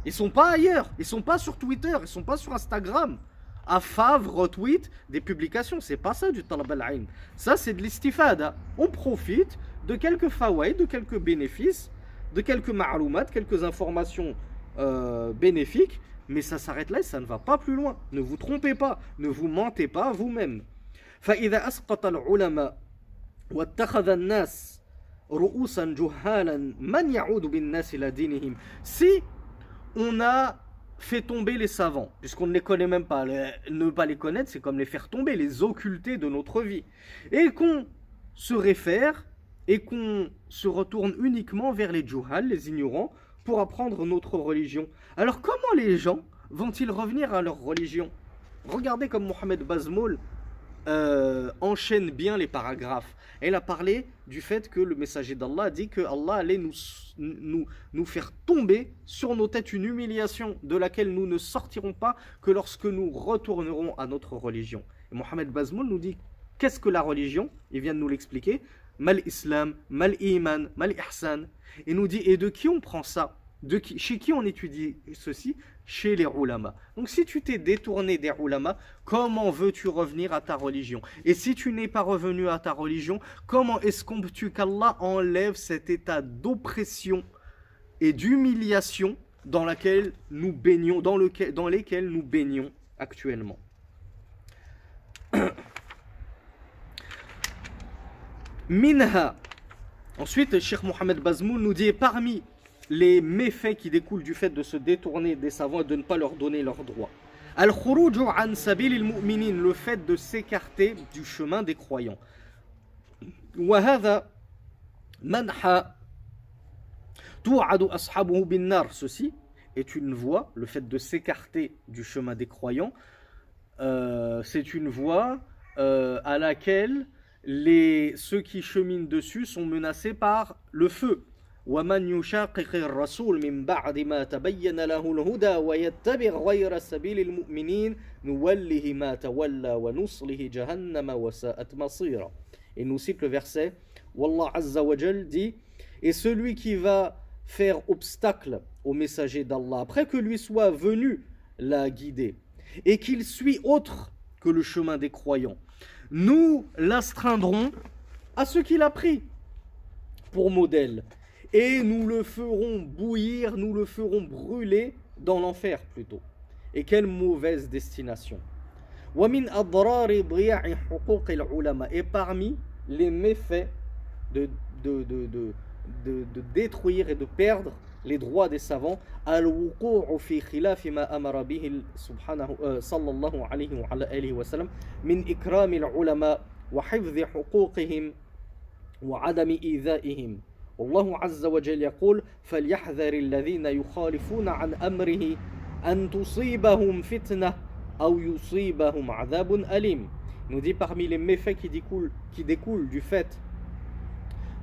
Ils ne sont pas ailleurs. Ils ne sont pas sur Twitter. Ils ne sont pas sur Instagram. À fav, retweet des publications. C'est pas ça du talab al-ilm. Ça, c'est de l'istifada. On profite de quelques fawaïd, de quelques bénéfices, de quelques ma'loumat, quelques informations bénéfiques. Mais ça s'arrête là et ça ne va pas plus loin. Ne vous trompez pas, ne vous mentez pas vous-même. فإذا أسقط العلماء واتخذ الناس رؤوسا جهالا من يعود بالناس إلى دينهم. Si on a fait tomber les savants, puisqu'on ne les connaît même pas, ne pas les connaître, c'est comme les faire tomber, les occulter de notre vie, et qu'on se réfère et qu'on se retourne uniquement vers les juhal, les ignorants, pour apprendre notre religion. Alors comment les gens vont-ils revenir à leur religion? Regardez comme Mohamed Bazmoul enchaîne bien les paragraphes. Elle a parlé du fait que le messager d'Allah a dit que Allah allait nous faire tomber sur nos têtes une humiliation de laquelle nous ne sortirons pas que lorsque nous retournerons à notre religion. Et Mohamed Bazmoul nous dit qu'est-ce que la religion? Il vient de nous l'expliquer. Mal islam, mal iman, mal ihsan. Et nous dit, et de qui on prend ça? Chez qui on étudie ceci? Chez les ulama. Donc si tu t'es détourné des ulama, comment veux-tu revenir à ta religion? Et si tu n'es pas revenu à ta religion, comment escomptes-tu qu'Allah enlève cet état d'oppression et d'humiliation dans laquelle nous baignons, dans lesquels nous baignons actuellement? Minha. Ensuite, Cheikh Mohamed Bazmoul nous dit, parmi les méfaits qui découlent du fait de se détourner des savants et de ne pas leur donner leurs droits. Al-khuruj an sabil al-mu'minin, le fait de s'écarter du chemin des croyants. Wa hadha manha tu'adu ashabuhu bin nar, ceci est une voie, le fait de s'écarter du chemin des croyants, c'est une voie à laquelle ceux qui cheminent dessus sont menacés par le feu. وَمَنْ يُشَاقِقِ الرَّسُولِ مِنْ بَعْدِ مَا تَبَيَّنَ لَهُ الْهُدَى وَيَتَّبِعْ غَيْرَ سَبِيلِ الْمُؤْمِنِينَ نُوَلِّهِ مَا تَوَلَّى وَنُصْلِهِ جَهَنَّمَ وَسَاءَتْ مَصِيرًا. Et nous cite le verset où Allah Azza wa Jal dit, et celui qui va faire obstacle au messager d'Allah après que lui soit venu la guider et qu'il suit autre que le chemin des croyants, nous l'astreindrons à ce qu'il a pris pour modèle. Et nous le ferons bouillir, nous le ferons brûler dans l'enfer plutôt. Et quelle mauvaise destination. Et parmi les méfaits de détruire et de perdre les droits des savants, al-wuqu'u fi khilaf ma amara bihi sallallahu alayhi wa sallam min ikram al-ulama wa hifdhi huquqihim wa adami idha'ihim. والله عز وجل يقول فليحذر الذين يخالفون عن أمره أن تصيبهم فتنة أو يصيبهم عذاب أليم. Nous dit parmi les méfaits qui découlent du fait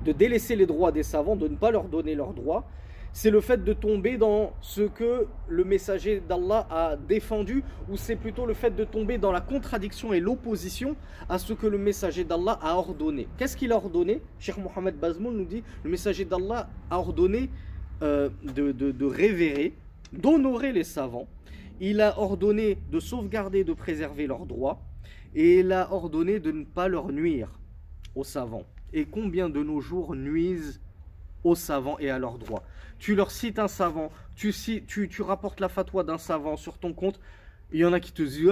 de délaisser les droits des savants, de ne pas leur donner leurs droits, c'est le fait de tomber dans ce que le messager d'Allah a défendu, ou c'est plutôt le fait de tomber dans la contradiction et l'opposition à ce que le messager d'Allah a ordonné. Qu'est-ce qu'il a ordonné? Cheikh Mohamed Bazmoul nous dit, le messager d'Allah a ordonné de révérer, d'honorer les savants. Il a ordonné de sauvegarder, de préserver leurs droits, et il a ordonné de ne pas leur nuire aux savants. Et combien de nos jours nuisent aux savants et à leurs droits? Tu leur cites un savant, tu rapportes la fatwa d'un savant sur ton compte, il y en a qui te disent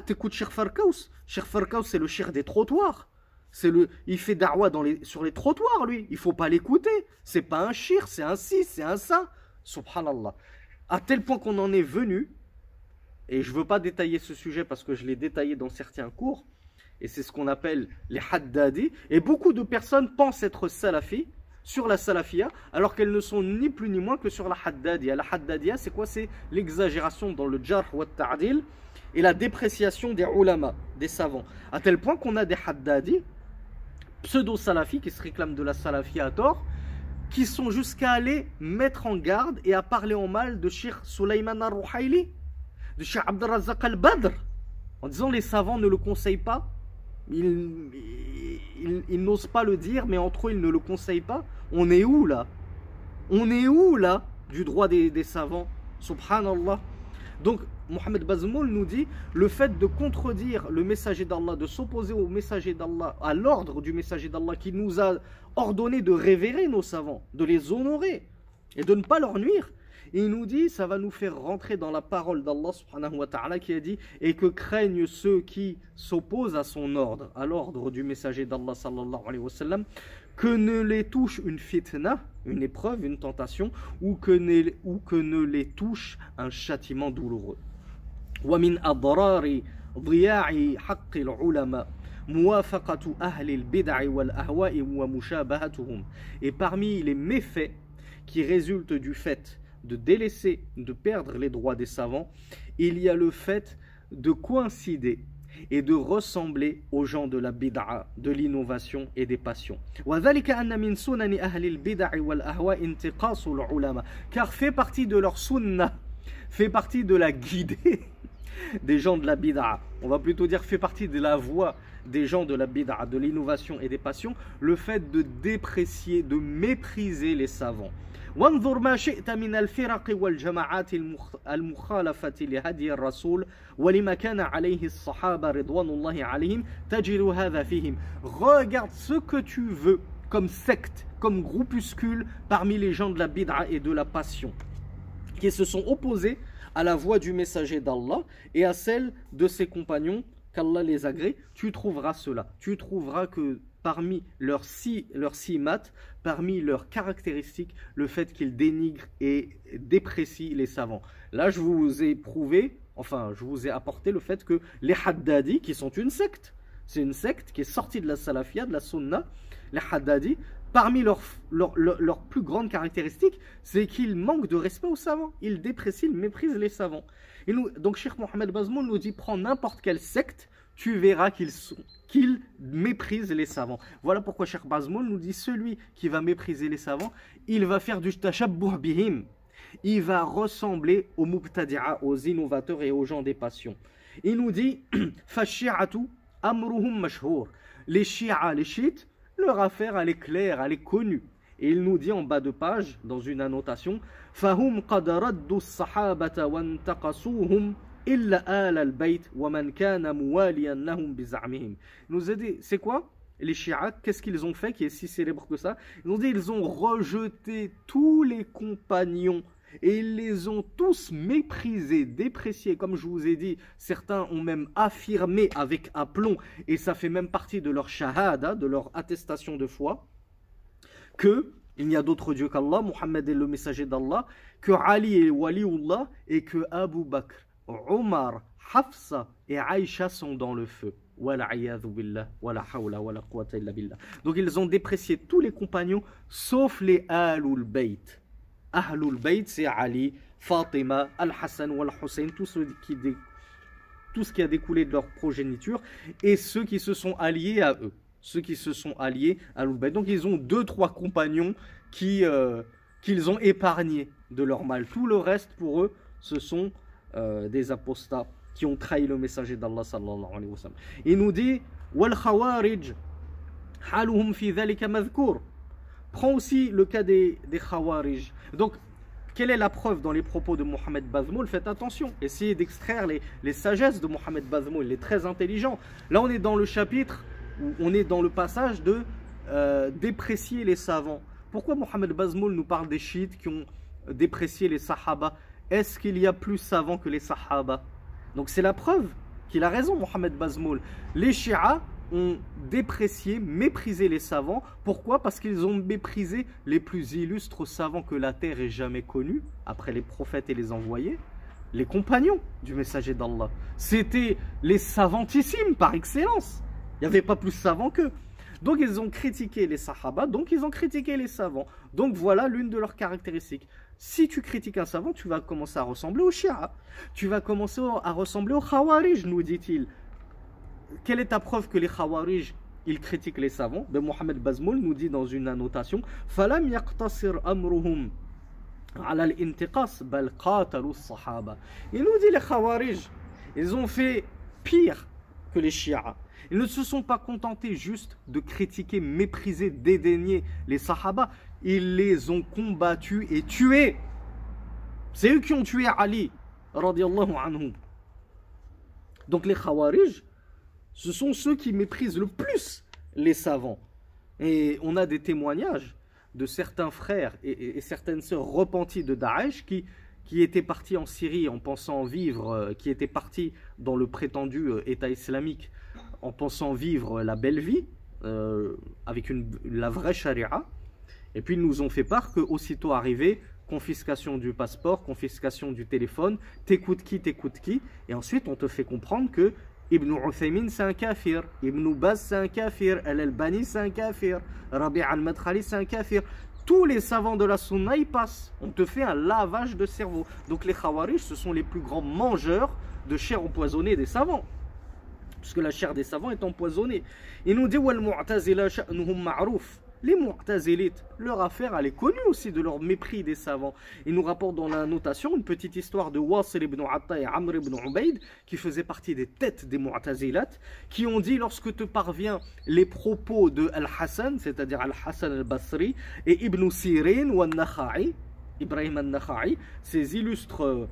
t'écoutes Cheikh Farkaous. Cheikh Farkaous, c'est le cheikh des trottoirs. Il fait da'wa sur les trottoirs, lui. Il ne faut pas l'écouter. C'est pas un cheikh, c'est un ci, c'est un ça. Subhanallah. À tel point qu'on en est venu, et je ne veux pas détailler ce sujet parce que je l'ai détaillé dans certains cours, et c'est ce qu'on appelle les haddadi, et beaucoup de personnes pensent être salafis sur la salafia, alors qu'elles ne sont ni plus ni moins que sur la haddadia. La haddadia, c'est quoi? C'est l'exagération dans le jarh wa ta'dil et la dépréciation des ulama, des savants. À tel point qu'on a des haddadi, pseudo-salafis, qui se réclament de la salafia à tort, qui sont jusqu'à aller mettre en garde et à parler en mal de Cheikh Sulaiman al-Ruhaili, de Cheikh Abdelrazak al-Badr, en disant les savants ne le conseillent pas. Ils n'osent pas le dire, mais entre eux, ils ne le conseillent pas. On est où là? On est où là du droit des savants? Subhanallah. Donc, Mohamed Bazmoul nous dit, le fait de contredire le messager d'Allah, de s'opposer au messager d'Allah, à l'ordre du messager d'Allah qui nous a ordonné de révérer nos savants, de les honorer et de ne pas leur nuire. Et il nous dit, ça va nous faire rentrer dans la parole d'Allah subhanahu wa ta'ala qui a dit, et que craignent ceux qui s'opposent à son ordre, à l'ordre du messager d'Allah sallallahu alayhi wa sallam, que ne les touche une fitna, une épreuve, une tentation, ou que ne les touche un châtiment douloureux. وَمِنْ أَضْرَارِ ضِيَاعِ حَقِّ الْعُلَمَاءِ مُوَافَقَةُ أَهْلِ الْبِدْعِ وَالْأَهْوَاءِ وَمُشَابَهَتُهُمْ. Et parmi les méfaits qui résultent du fait de délaisser, de perdre les droits des savants, il y a le fait de coïncider et de ressembler aux gens de la bid'a, de l'innovation et des passions. وذلك أن من سنن أهل البدع والأهواء انتقاص العلماء, car fait partie de leur sunna, fait partie de la guidée des gens de la bid'a. On va plutôt dire fait partie de la voie des gens de la bid'a, de l'innovation et des passions, le fait de déprécier, de mépriser les savants. وانظر ما شئت من الفرق والجماعات المخالفة لهدي الرسول ولما كان عليه الصحابة رضوان الله عليهم تجد هذا فيهم. Regarde ce que tu veux comme secte, comme groupuscule parmi les gens de la bid'a et de la passion, qui se sont opposés à la voie du messager d'Allah et à celle de ses compagnons, qu'Allah les agrée. Tu trouveras cela. Tu trouveras que parmi leurs simates, parmi leurs caractéristiques, le fait qu'ils dénigrent et déprécient les savants. Là, je vous ai prouvé, enfin, je vous ai apporté le fait que les Haddadi, qui sont une secte, c'est une secte qui est sortie de la salafia, de la sunna, les Haddadi, parmi leurs plus grandes caractéristiques, c'est qu'ils manquent de respect aux savants. Ils déprécient, ils méprisent les savants. Donc, Cheikh Mohamed Bazmoul nous dit, prends n'importe quelle secte, tu verras qu'ils méprisent les savants. Voilà pourquoi Cheikh Bazmoul nous dit, celui qui va mépriser les savants, il va faire du tashabbuh bihim. Il va ressembler aux mubtadi'a, aux innovateurs et aux gens des passions. Il nous dit, fashi'atu amruhum mashhour. Les shi'a, les chiites, leur affaire, elle est claire, elle est connue. Et il nous dit en bas de page, dans une annotation, fahum qad raddu as-sahabata wa intaqasuhum illa al al-bayt wa man kana muwaliyan lahum bi za'mihim. Il nous a dit, c'est quoi les chiites? Qu'est-ce qu'ils ont fait qui est si célèbre que ça? Ils ont dit, ils ont rejeté tous les compagnons et ils les ont tous méprisés, dépréciés. Comme je vous ai dit, certains ont même affirmé avec aplomb, et ça fait même partie de leur shahada, de leur attestation de foi, que il n'y a d'autre Dieu qu'Allah, Mohammed est le messager d'Allah, que Ali est waliullah, et que Abu Bakr, Omar, Hafsa et Aïcha sont dans le feu. Donc ils ont déprécié tous les compagnons, sauf les Ahlul Bayt. Ahlul Bayt, c'est Ali, Fatima, Al-Hassan ou Al-Hussein, tout ce qui a découlé de leur progéniture, et ceux qui se sont alliés à eux. Ceux qui se sont alliés à Ahlul Bayt. Donc ils ont 2-3 compagnons qu'ils ont épargnés de leur mal. Tout le reste, pour eux, ce sont des apostats qui ont trahi le messager d'Allah sallallahu alayhi wa sallam. Il nous dit, wal khawarij haluhum fi dhalika madhkur. Prends aussi le cas des khawarij. Donc, quelle est la preuve dans les propos de Mohamed Bazmoul? Faites attention, essayez d'extraire les sagesses de Mohamed Bazmoul, il est très intelligent. Là, on est dans le chapitre, où on est dans le passage de déprécier les savants. Pourquoi Mohamed Bazmoul nous parle des chiites qui ont déprécié les sahaba? Est-ce qu'il y a plus savants que les sahaba? Donc c'est la preuve qu'il a raison, Mohamed Bazmoul. Les chiites ont déprécié, méprisé les savants. Pourquoi? Parce qu'ils ont méprisé les plus illustres savants que la terre ait jamais connus, après les prophètes et les envoyés, les compagnons du messager d'Allah. C'était les savantissimes par excellence. Il n'y avait pas plus savants qu'eux. Donc ils ont critiqué les sahaba, donc ils ont critiqué les savants. Donc voilà l'une de leurs caractéristiques. Si tu critiques un savant, tu vas commencer à ressembler aux chiites. Tu vas commencer à ressembler aux khawarij, nous dit-il. Quelle est ta preuve que les khawarij, ils critiquent les savants? Ben, Mohamed Bazmoul nous dit dans une annotation, فَلَمْ يَقْتَصِرْ أَمْرُهُمْ عَلَى الْإِنْتِقَاصِ بَلْ قَاتَلُوا الصَّحَابَةَ. Il nous dit les khawarij, ils ont fait pire que les chiites. Ils ne se sont pas contentés juste de critiquer, mépriser, dédaigner les sahaba. Ils les ont combattus et tués. C'est eux qui ont tué Ali, radiyallahu anhu. Donc les khawarij, ce sont ceux qui méprisent le plus les savants. Et on a des témoignages de certains frères et certaines sœurs repentis de Daesh qui étaient partis en Syrie en pensant vivre, qui étaient partis dans le prétendu État islamique en pensant vivre la belle vie, avec la vraie charia. Et puis ils nous ont fait part qu'aussitôt arrivé, confiscation du passeport, confiscation du téléphone, t'écoutes qui, et ensuite on te fait comprendre que Ibn Uthaymin c'est un kafir, Ibn Baz c'est un kafir, Al-Albani c'est un kafir, Rabi' al-Madkhali c'est un kafir. Tous les savants de la sunna y passent. On te fait un lavage de cerveau. Donc les khawarij, ce sont les plus grands mangeurs de chair empoisonnée des savants. puisque la chair des savants est empoisonnée. Il nous dit وَالْمُعْتَزِلَةُ شَأْنُهُمْ مَعْرُوفٌ. Les Mu'tazilites, leur affaire, elle est connue aussi de leur mépris des savants. Ils nous rapportent dans la notation une petite histoire de Wasil ibn Atta et Amr ibn Ubayd, qui faisaient partie des têtes des Mu'tazilat, qui ont dit lorsque te parvient les propos de Al-Hassan, c'est-à-dire Al-Hassan al-Basri, et Ibn Sirin ou Al-Nakha'i, Ibrahim al-Nakha'i, ces illustres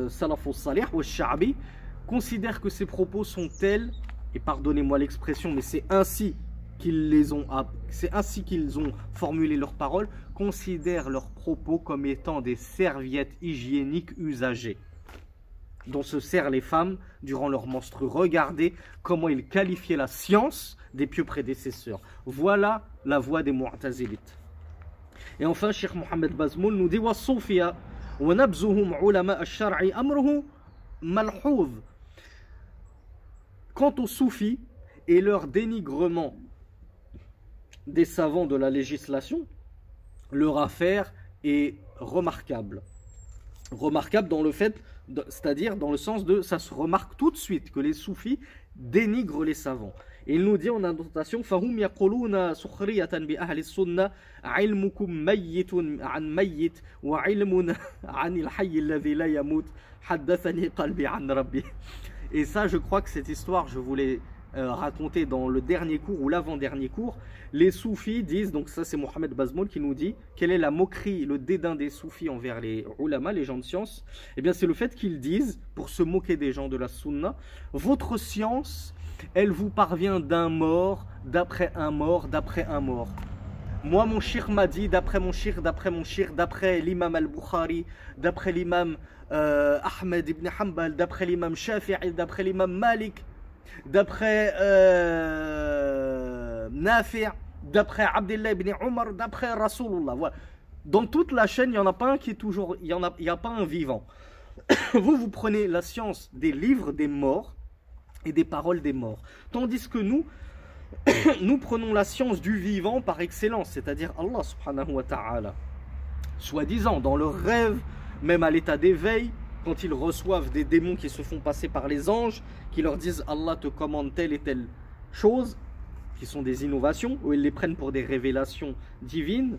Salafus Salih ou Sha'bi, considèrent que ces propos sont tels, et pardonnez-moi l'expression, mais c'est ainsi qu'ils ont formulé leurs paroles, considèrent leurs propos comme étant des serviettes hygiéniques usagées dont se servent les femmes durant leur menstru. Regardez comment ils qualifiaient la science des pieux prédécesseurs. Voilà la voie des Mu'tazilites. Et enfin, Cheikh Mohamed Bazmoul nous dit وَالصُّوفِيَا وَنَبْزُهُمْ عُلَمَاءَ الشَّرْعِ أَمْرُهُ مَلْحُوظ. Quant aux soufis et leur dénigrement des savants de la législation, leur affaire est remarquable. Remarquable dans le fait, c'est-à-dire dans le sens de, ça se remarque tout de suite que les soufis dénigrent les savants. Et il nous dit en notation فَهُمْ يَقُولُونَ سُخْرِيَةً بِأَهْلِ السُّنَّةِ عِلْمُكُمْ مَيِّتٌ عَنْ مَيِّتٍ وَعِلْمٌ عَنِ الْحَيِّ الَّذِي لَا يَمُوتُ حَدَّثَنِي قَلْبِي عَنْ رَبِّي. Et ça, je crois que cette histoire, je voulais raconter dans le dernier cours ou l'avant-dernier cours. Les soufis disent, donc ça c'est Mohamed Bazmoul qui nous dit, quelle est la moquerie, le dédain des soufis envers les ulama, les gens de science? Eh bien c'est le fait qu'ils disent, pour se moquer des gens de la sunna, votre science, elle vous parvient d'un mort, d'après un mort, d'après un mort. Moi mon shir m'a dit, d'après mon shir, d'après l'imam al-Bukhari, d'après l'imam Ahmed ibn Hanbal, d'après l'imam Shafi'i, d'après l'imam Malik, d'après Nafi', d'après Abdullah ibn Omar, d'après Rasulullah. Voilà. Dans toute la chaîne, il n'y en a pas un qui est toujours, il n'y a pas un vivant. Vous prenez la science des livres des morts et des paroles des morts. Tandis que nous prenons la science du vivant par excellence, c'est-à-dire Allah subhanahu wa ta'ala. Soi-disant, dans leur rêve, même à l'état d'éveil, quand ils reçoivent des démons qui se font passer par les anges, qui leur disent Allah te commande telle et telle chose, qui sont des innovations, où ils les prennent pour des révélations divines.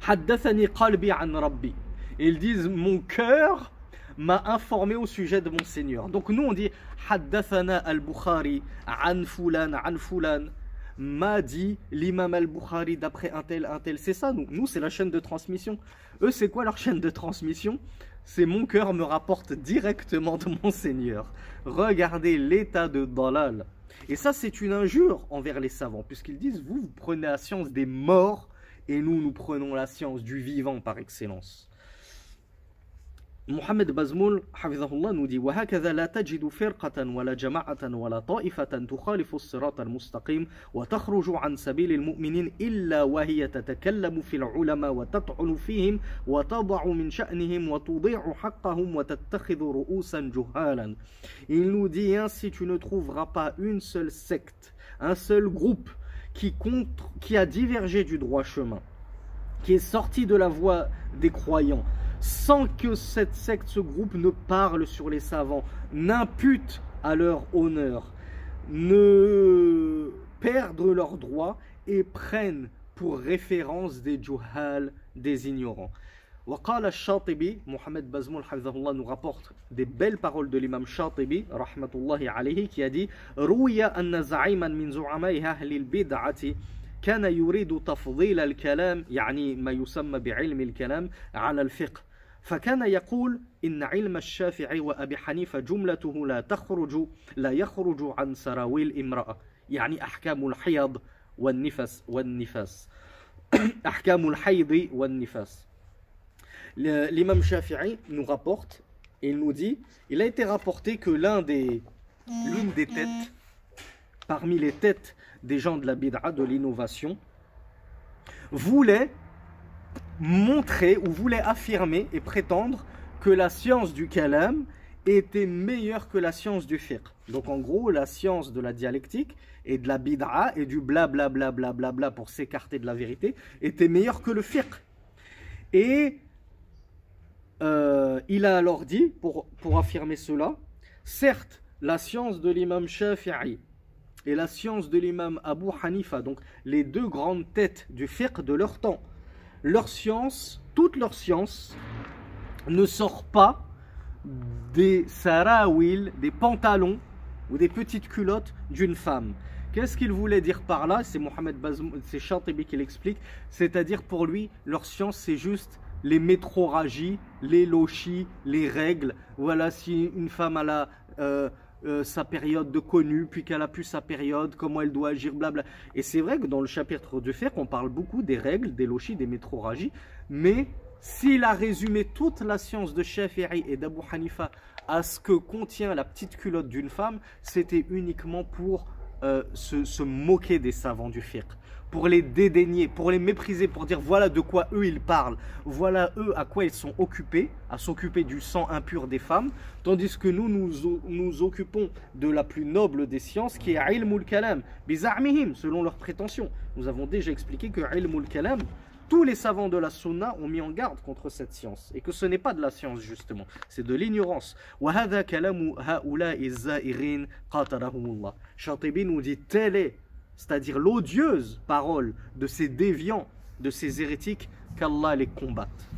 Haddathani qalbi an rabbi. Et ils disent mon cœur m'a informé au sujet de mon Seigneur. Donc nous on dit Haddathana al-Bukhari an fulan m'a dit l'imam al-Bukhari d'après un tel. C'est ça nous c'est la chaîne de transmission. Eux c'est quoi leur chaîne de transmission? C'est mon cœur me rapporte directement de mon Seigneur. Regardez l'état de dalal. Et ça c'est une injure envers les savants, puisqu'ils disent vous prenez la science des morts et nous prenons la science du vivant par excellence. Mohamed Bazmoul hafizahullah nous dit وهكذا لا تجد فرقة ولا جماعة ولا طائفة تخالف الصراط المستقيم وتخرج عن سبيل المؤمنين إلا وهي تتكلم في العلماء وتطعن فيهم وتضع من شأنهم وتضيع حقهم وتتخذ رؤوسا جهالا. Il nous dit ainsi tu ne trouveras pas une seule secte, un seul groupe qui a divergé du droit chemin, qui est sorti de la voie des croyants, sans que cette secte, ce groupe ne parle sur les savants, n'impute à leur honneur, ne perdent leurs droits et prennent pour référence des juhal, des ignorants. وقال الشاطبي, Mohamed Bazmoul hafizahullah nous rapporte des belles paroles de l'imam Shatibi rahmatullahi alayhi, qui a dit روي أن زعيما من زعماء أهل البدعة كان يريد تفضيل الكلام يعني ما يسمى بعلم الكلام على الفقه، فكان يقول إن علم الشافعي وأبي حنيفة جملته لا يخرج عن سراويل امرأة، يعني أحكام الحيض والنفاس أحكام الحيض والنفاس. L'imam Shafi'i nous rapporte et il nous dit, il a été rapporté que l'une des têtes, parmi les têtes des gens de la bid'a, de l'innovation, voulait montrer ou voulait affirmer et prétendre que la science du kalam était meilleure que la science du fiqh. Donc en gros, la science de la dialectique et de la bid'a et du blablabla pour s'écarter de la vérité était meilleure que le fiqh. Et il a alors dit, pour affirmer cela, certes, la science de l'imam Shafi'i et la science de l'imam Abu Hanifa, donc les deux grandes têtes du fiqh de leur temps, leur science, toute leur science ne sort pas des sarawil, des pantalons ou des petites culottes d'une femme. Qu'est-ce qu'il voulait dire par là? C'est Mohamed Bazmoul, c'est Chatibi qui l'explique. C'est-à-dire pour lui, leur science c'est juste les métroragies, les lochis, les règles. Voilà, si une femme a sa période de connu, puis qu'elle a plus sa période, comment elle doit agir, blabla. Et c'est vrai que dans le chapitre du fiqh, on parle beaucoup des règles, des lochis, des métroragies, mais s'il a résumé toute la science de Shafi'i et d'Abu Hanifa à ce que contient la petite culotte d'une femme, c'était uniquement pour se moquer des savants du fiqh, pour les dédaigner, pour les mépriser, pour dire voilà de quoi eux ils parlent, voilà eux à quoi ils sont occupés, à s'occuper du sang impur des femmes, tandis que nous occupons de la plus noble des sciences qui est ilmul kalam, bizarmihim, selon leurs prétentions. Nous avons déjà expliqué que ilmul kalam, tous les savants de la sunna ont mis en garde contre cette science et que ce n'est pas de la science justement, c'est de l'ignorance. Chatibi nous dit telle est, c'est-à-dire l'odieuse parole de ces déviants, de ces hérétiques, qu'Allah les combatte.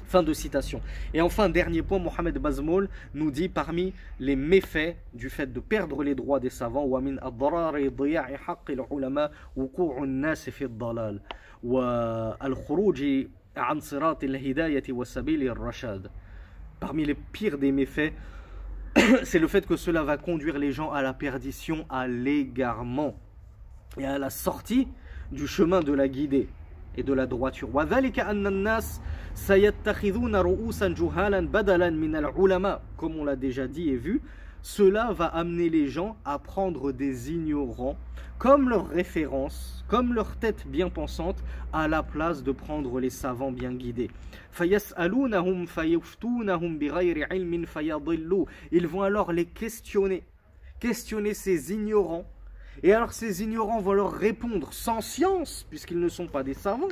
Fin de citation. Et enfin, dernier point, Mohamed Bazmoul nous dit parmi les méfaits du fait de perdre les droits des savants, وَمِنْ أَضْرَارِ ضِيَاعِ حَقِّ الْعُلَمَاءِ وُقُوعُ النَّاسِ فِي الضَّلَالِ وَالْخُرُوجِ عَنْ صِرَاطِ الْهِدَايَةِ وَسَبِيلِ الرَّشَادِ. Parmi les pires des méfaits, c'est le fait que cela va conduire les gens à la perdition, à l'égarement et à la sortie du chemin de la guidée et de la droiture. Comme on l'a déjà dit et vu, cela va amener les gens à prendre des ignorants comme leur référence, comme leur tête bien pensante, à la place de prendre les savants bien guidés. Ils vont alors les questionner ces ignorants. Et alors ces ignorants vont leur répondre sans science, puisqu'ils ne sont pas des savants,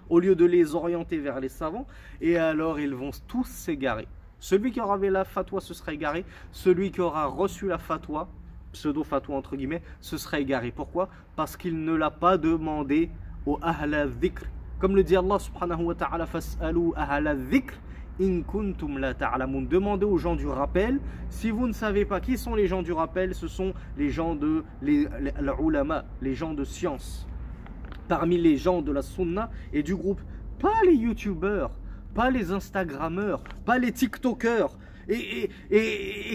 au lieu de les orienter vers les savants, et alors ils vont tous s'égarer. Celui qui aura la fatwa se sera égaré, celui qui aura reçu la fatwa, pseudo-fatwa entre guillemets, se sera égaré. Pourquoi? Parce qu'il ne l'a pas demandé au ahla dhikr. Comme le dit Allah subhanahu wa ta'ala, fas'alu ahla dhikr in kuntum la ta'lamun. Demandez aux gens du rappel. Si vous ne savez pas qui sont les gens du rappel, ce sont les gens de les ulama, les gens de science. Parmi les gens de la sunna et du groupe, pas les youtubeurs, pas les instagrammeurs, pas les tiktokers. Et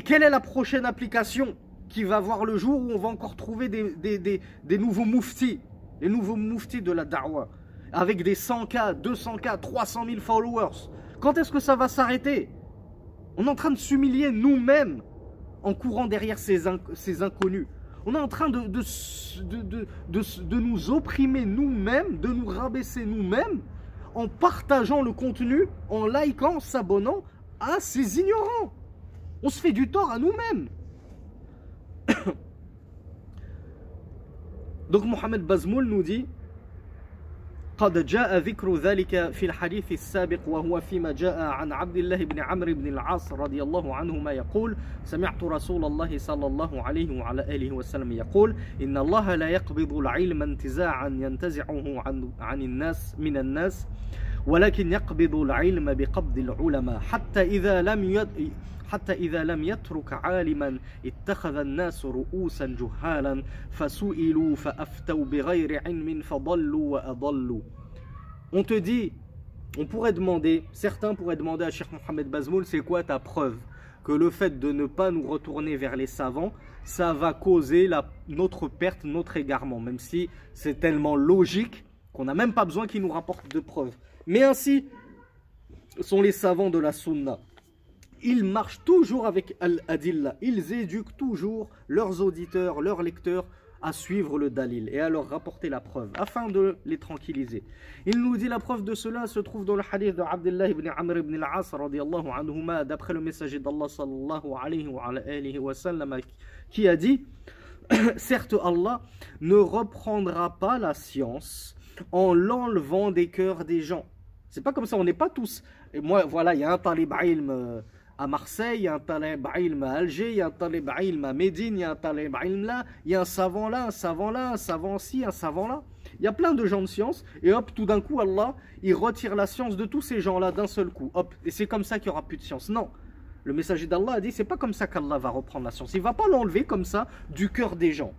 quelle est la prochaine application qui va voir le jour où on va encore trouver des nouveaux mouftis, les nouveaux mouftis de la da'wah, avec des 100K, 200K, 300 000 followers? Quand est-ce que ça va s'arrêter? On est en train de s'humilier nous-mêmes en courant derrière ces inconnus. On est en train de nous opprimer nous-mêmes, de nous rabaisser nous-mêmes, en partageant le contenu, en likant, s'abonnant à ces ignorants. On se fait du tort à nous-mêmes. Donc Mohamed Bazmoul nous dit قد جاء ذكر ذلك في الحديث السابق وهو فيما جاء عن عبد الله بن عمرو بن العاص رضي الله عنهما يقول سمعت رسول الله صلى الله عليه وعلى آله وسلم يقول إن الله لا يقبض العلم انتزاعا ينتزعه عن الناس من الناس ولكن يقبض العلم بقبض العلماء حتى إذا لم يترك عالما اتخذ الناس رؤوسا جهالا فسئلوا فأفتوا بغير علم فضلوا وأضلوا. On te dit, on pourrait demander, certains pourraient demander à Cheikh Mohamed Bazmoul, c'est quoi ta preuve que le fait de ne pas nous retourner vers les savants, ça va causer notre perte, notre égarement, même si c'est tellement logique qu'on n'a même pas besoin qu'ils nous rapportent de preuves. Mais ainsi sont les savants de la sunna. Ils marchent toujours avec Al-Adillah. Ils éduquent toujours leurs auditeurs, leurs lecteurs à suivre le dalil et à leur rapporter la preuve afin de les tranquilliser. Il nous dit la preuve de cela se trouve dans le hadith de Abdullah ibn Amr ibn al-As radiyallahu anhuma, d'après le messager d'Allah sallallahu alayhi wa sallam, qui a dit certes Allah ne reprendra pas la science en l'enlevant des cœurs des gens. C'est pas comme ça, on n'est pas tous. Et moi, voilà, il y a un talib ilm à Marseille, il y a un talib ilm à Alger, il y a un talib ilm à Médine, il y a un talib ilm là, il y a un savant là, un savant là, un savant ci, un savant là. Il y a plein de gens de science, et hop, tout d'un coup, Allah, il retire la science de tous ces gens-là d'un seul coup. Hop, et c'est comme ça qu'il n'y aura plus de science. Non, le messager d'Allah a dit, c'est pas comme ça qu'Allah va reprendre la science. Il ne va pas l'enlever comme ça du cœur des gens.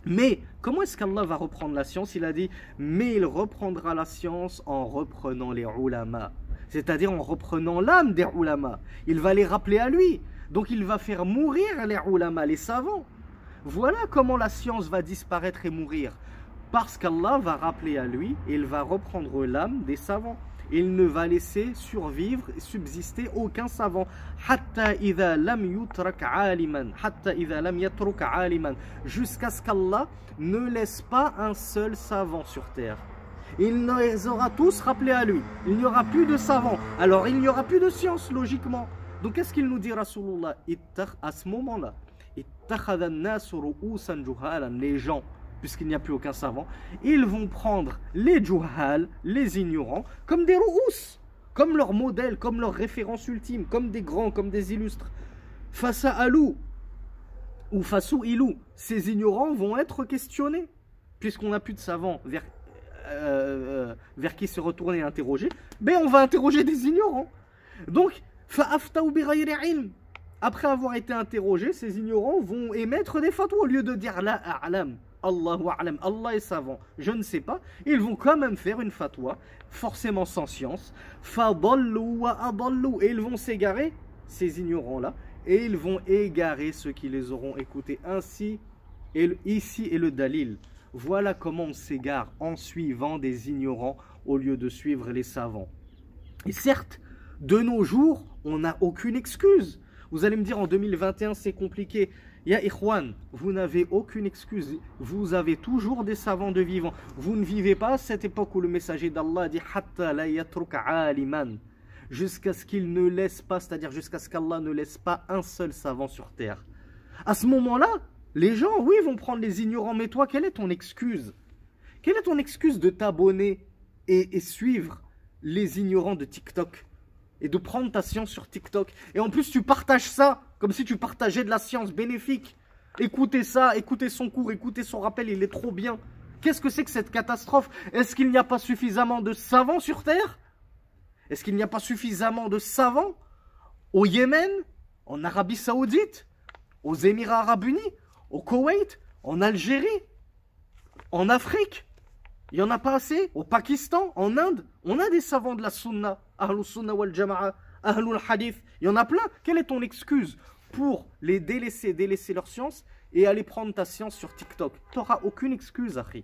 Mais comment est-ce qu'Allah va reprendre la science? Il a dit, mais il reprendra la science en reprenant les ulama. C'est-à-dire en reprenant l'âme des ulama. Il va les rappeler à lui. Donc il va faire mourir les ulama, les savants. Voilà comment la science va disparaître et mourir. Parce qu'Allah va rappeler à lui et il va reprendre l'âme des savants. Il ne va laisser survivre et subsister aucun savant. Jusqu'à ce qu'Allah ne laisse pas un seul savant sur terre. Il les aura tous rappelés à lui. Il n'y aura plus de savants. Alors il n'y aura plus de science, logiquement. Donc qu'est-ce qu'il nous dit, Rasulullah? À ce moment-là, les gens, puisqu'il n'y a plus aucun savant, ils vont prendre les juhal, les ignorants, comme des ru'ous, comme leur modèle, comme leur référence ultime, comme des grands, comme des illustres. Fasa'alou ou fasou'ilou, ces ignorants vont être questionnés, puisqu'on n'a plus de savants vers qui se retourner et interroger, mais on va interroger des ignorants. Donc, fa'aftaou bi ghayri ilm. Après avoir été interrogés, ces ignorants vont émettre des fatwas au lieu de dire la a'lam. Allahu a'lam, Allah est savant, je ne sais pas. Ils vont quand même faire une fatwa, forcément sans science. Fadallu wa adallu, et ils vont s'égarer, ces ignorants-là, et ils vont égarer ceux qui les auront écoutés. Ainsi, ici est le dalil. Voilà comment on s'égare en suivant des ignorants au lieu de suivre les savants. Et certes, de nos jours, on n'a aucune excuse. Vous allez me dire en 2021 c'est compliqué. Ya Ikhwan, vous n'avez aucune excuse. Vous avez toujours des savants de vivants. Vous ne vivez pas à cette époque où le messager d'Allah dit Hatta la yatruk aliman, jusqu'à ce qu'il ne laisse pas, c'est-à-dire jusqu'à ce qu'Allah ne laisse pas un seul savant sur terre. À ce moment-là, les gens, oui, vont prendre les ignorants. Mais toi, quelle est ton excuse? Quelle est ton excuse de t'abonner et suivre les ignorants de TikTok? Et de prendre ta science sur TikTok. Et en plus, tu partages ça comme si tu partageais de la science bénéfique. Écoutez ça, écoutez son cours, écoutez son rappel, il est trop bien. Qu'est-ce que c'est que cette catastrophe? Est-ce qu'il n'y a pas suffisamment de savants sur Terre? Est-ce qu'il n'y a pas suffisamment de savants au Yémen, en Arabie Saoudite, aux Émirats Arabes Unis, au Koweït, en Algérie, en Afrique? Il n'y en a pas assez? Au Pakistan, en Inde, on a des savants de la Sunna, Ahlul Sunna wal Jama'a, Ahlul Hadith, il y en a plein. Quelle est ton excuse pour les délaisser leur science et aller prendre ta science sur TikTok? Tu n'auras aucune excuse, Akhi.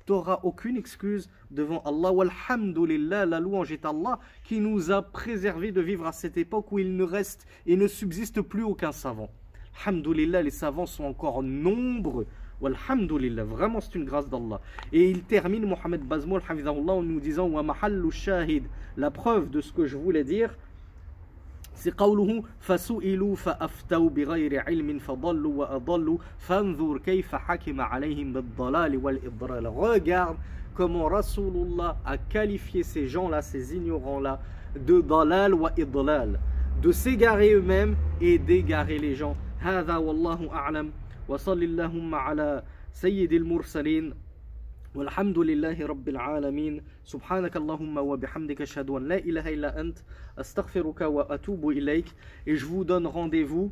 Tu n'auras aucune excuse devant Allah. Walhamdulillah, la louange est Allah qui nous a préservé de vivre à cette époque où il ne reste et ne subsiste plus aucun savant. Alhamdulillah, les savants sont encore nombreux. Walhamdulillah, vraiment c'est une grâce d'Allah. Et il termine, Mohamed Bazmoul, hafizahullah, en nous disant Wa mahallu shahid, la preuve de ce que je voulais dire, c'est qawluhu fasu'ilu fa'aftaw bighayri ilmin fadallu wa adallu fanzur kayfa hakima alayhim bid-dalal wal-idlal. Regarde comment Rasulullah a qualifié ces gens-là, ces ignorants-là, de dalal wa idlal, de s'égarer eux-mêmes et d'égarer les gens. Hadha wallahu a'lam. وصل اللهم على سيد المرسلين والحمد لله رب العالمين سبحانك اللهم وبحمدك أشهد أن لا إله إلا أنت أستغفرك وأتوب إليك. Et je vous donne rendez-vous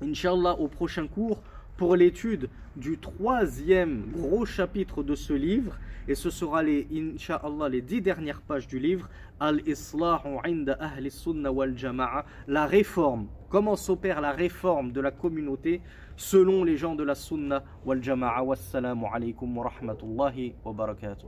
Inch'Allah au prochain cours pour l'étude du 3e gros chapitre de ce livre, et ce sera Inch'Allah les 10 dernières pages du livre, Al-Islahu inda ahli sunna wal jama'a, la réforme, comment s'opère la réforme de la communauté selon les gens de la sunna wal jama'a. Wassalamu alaikum wa rahmatullahi wa barakatuh.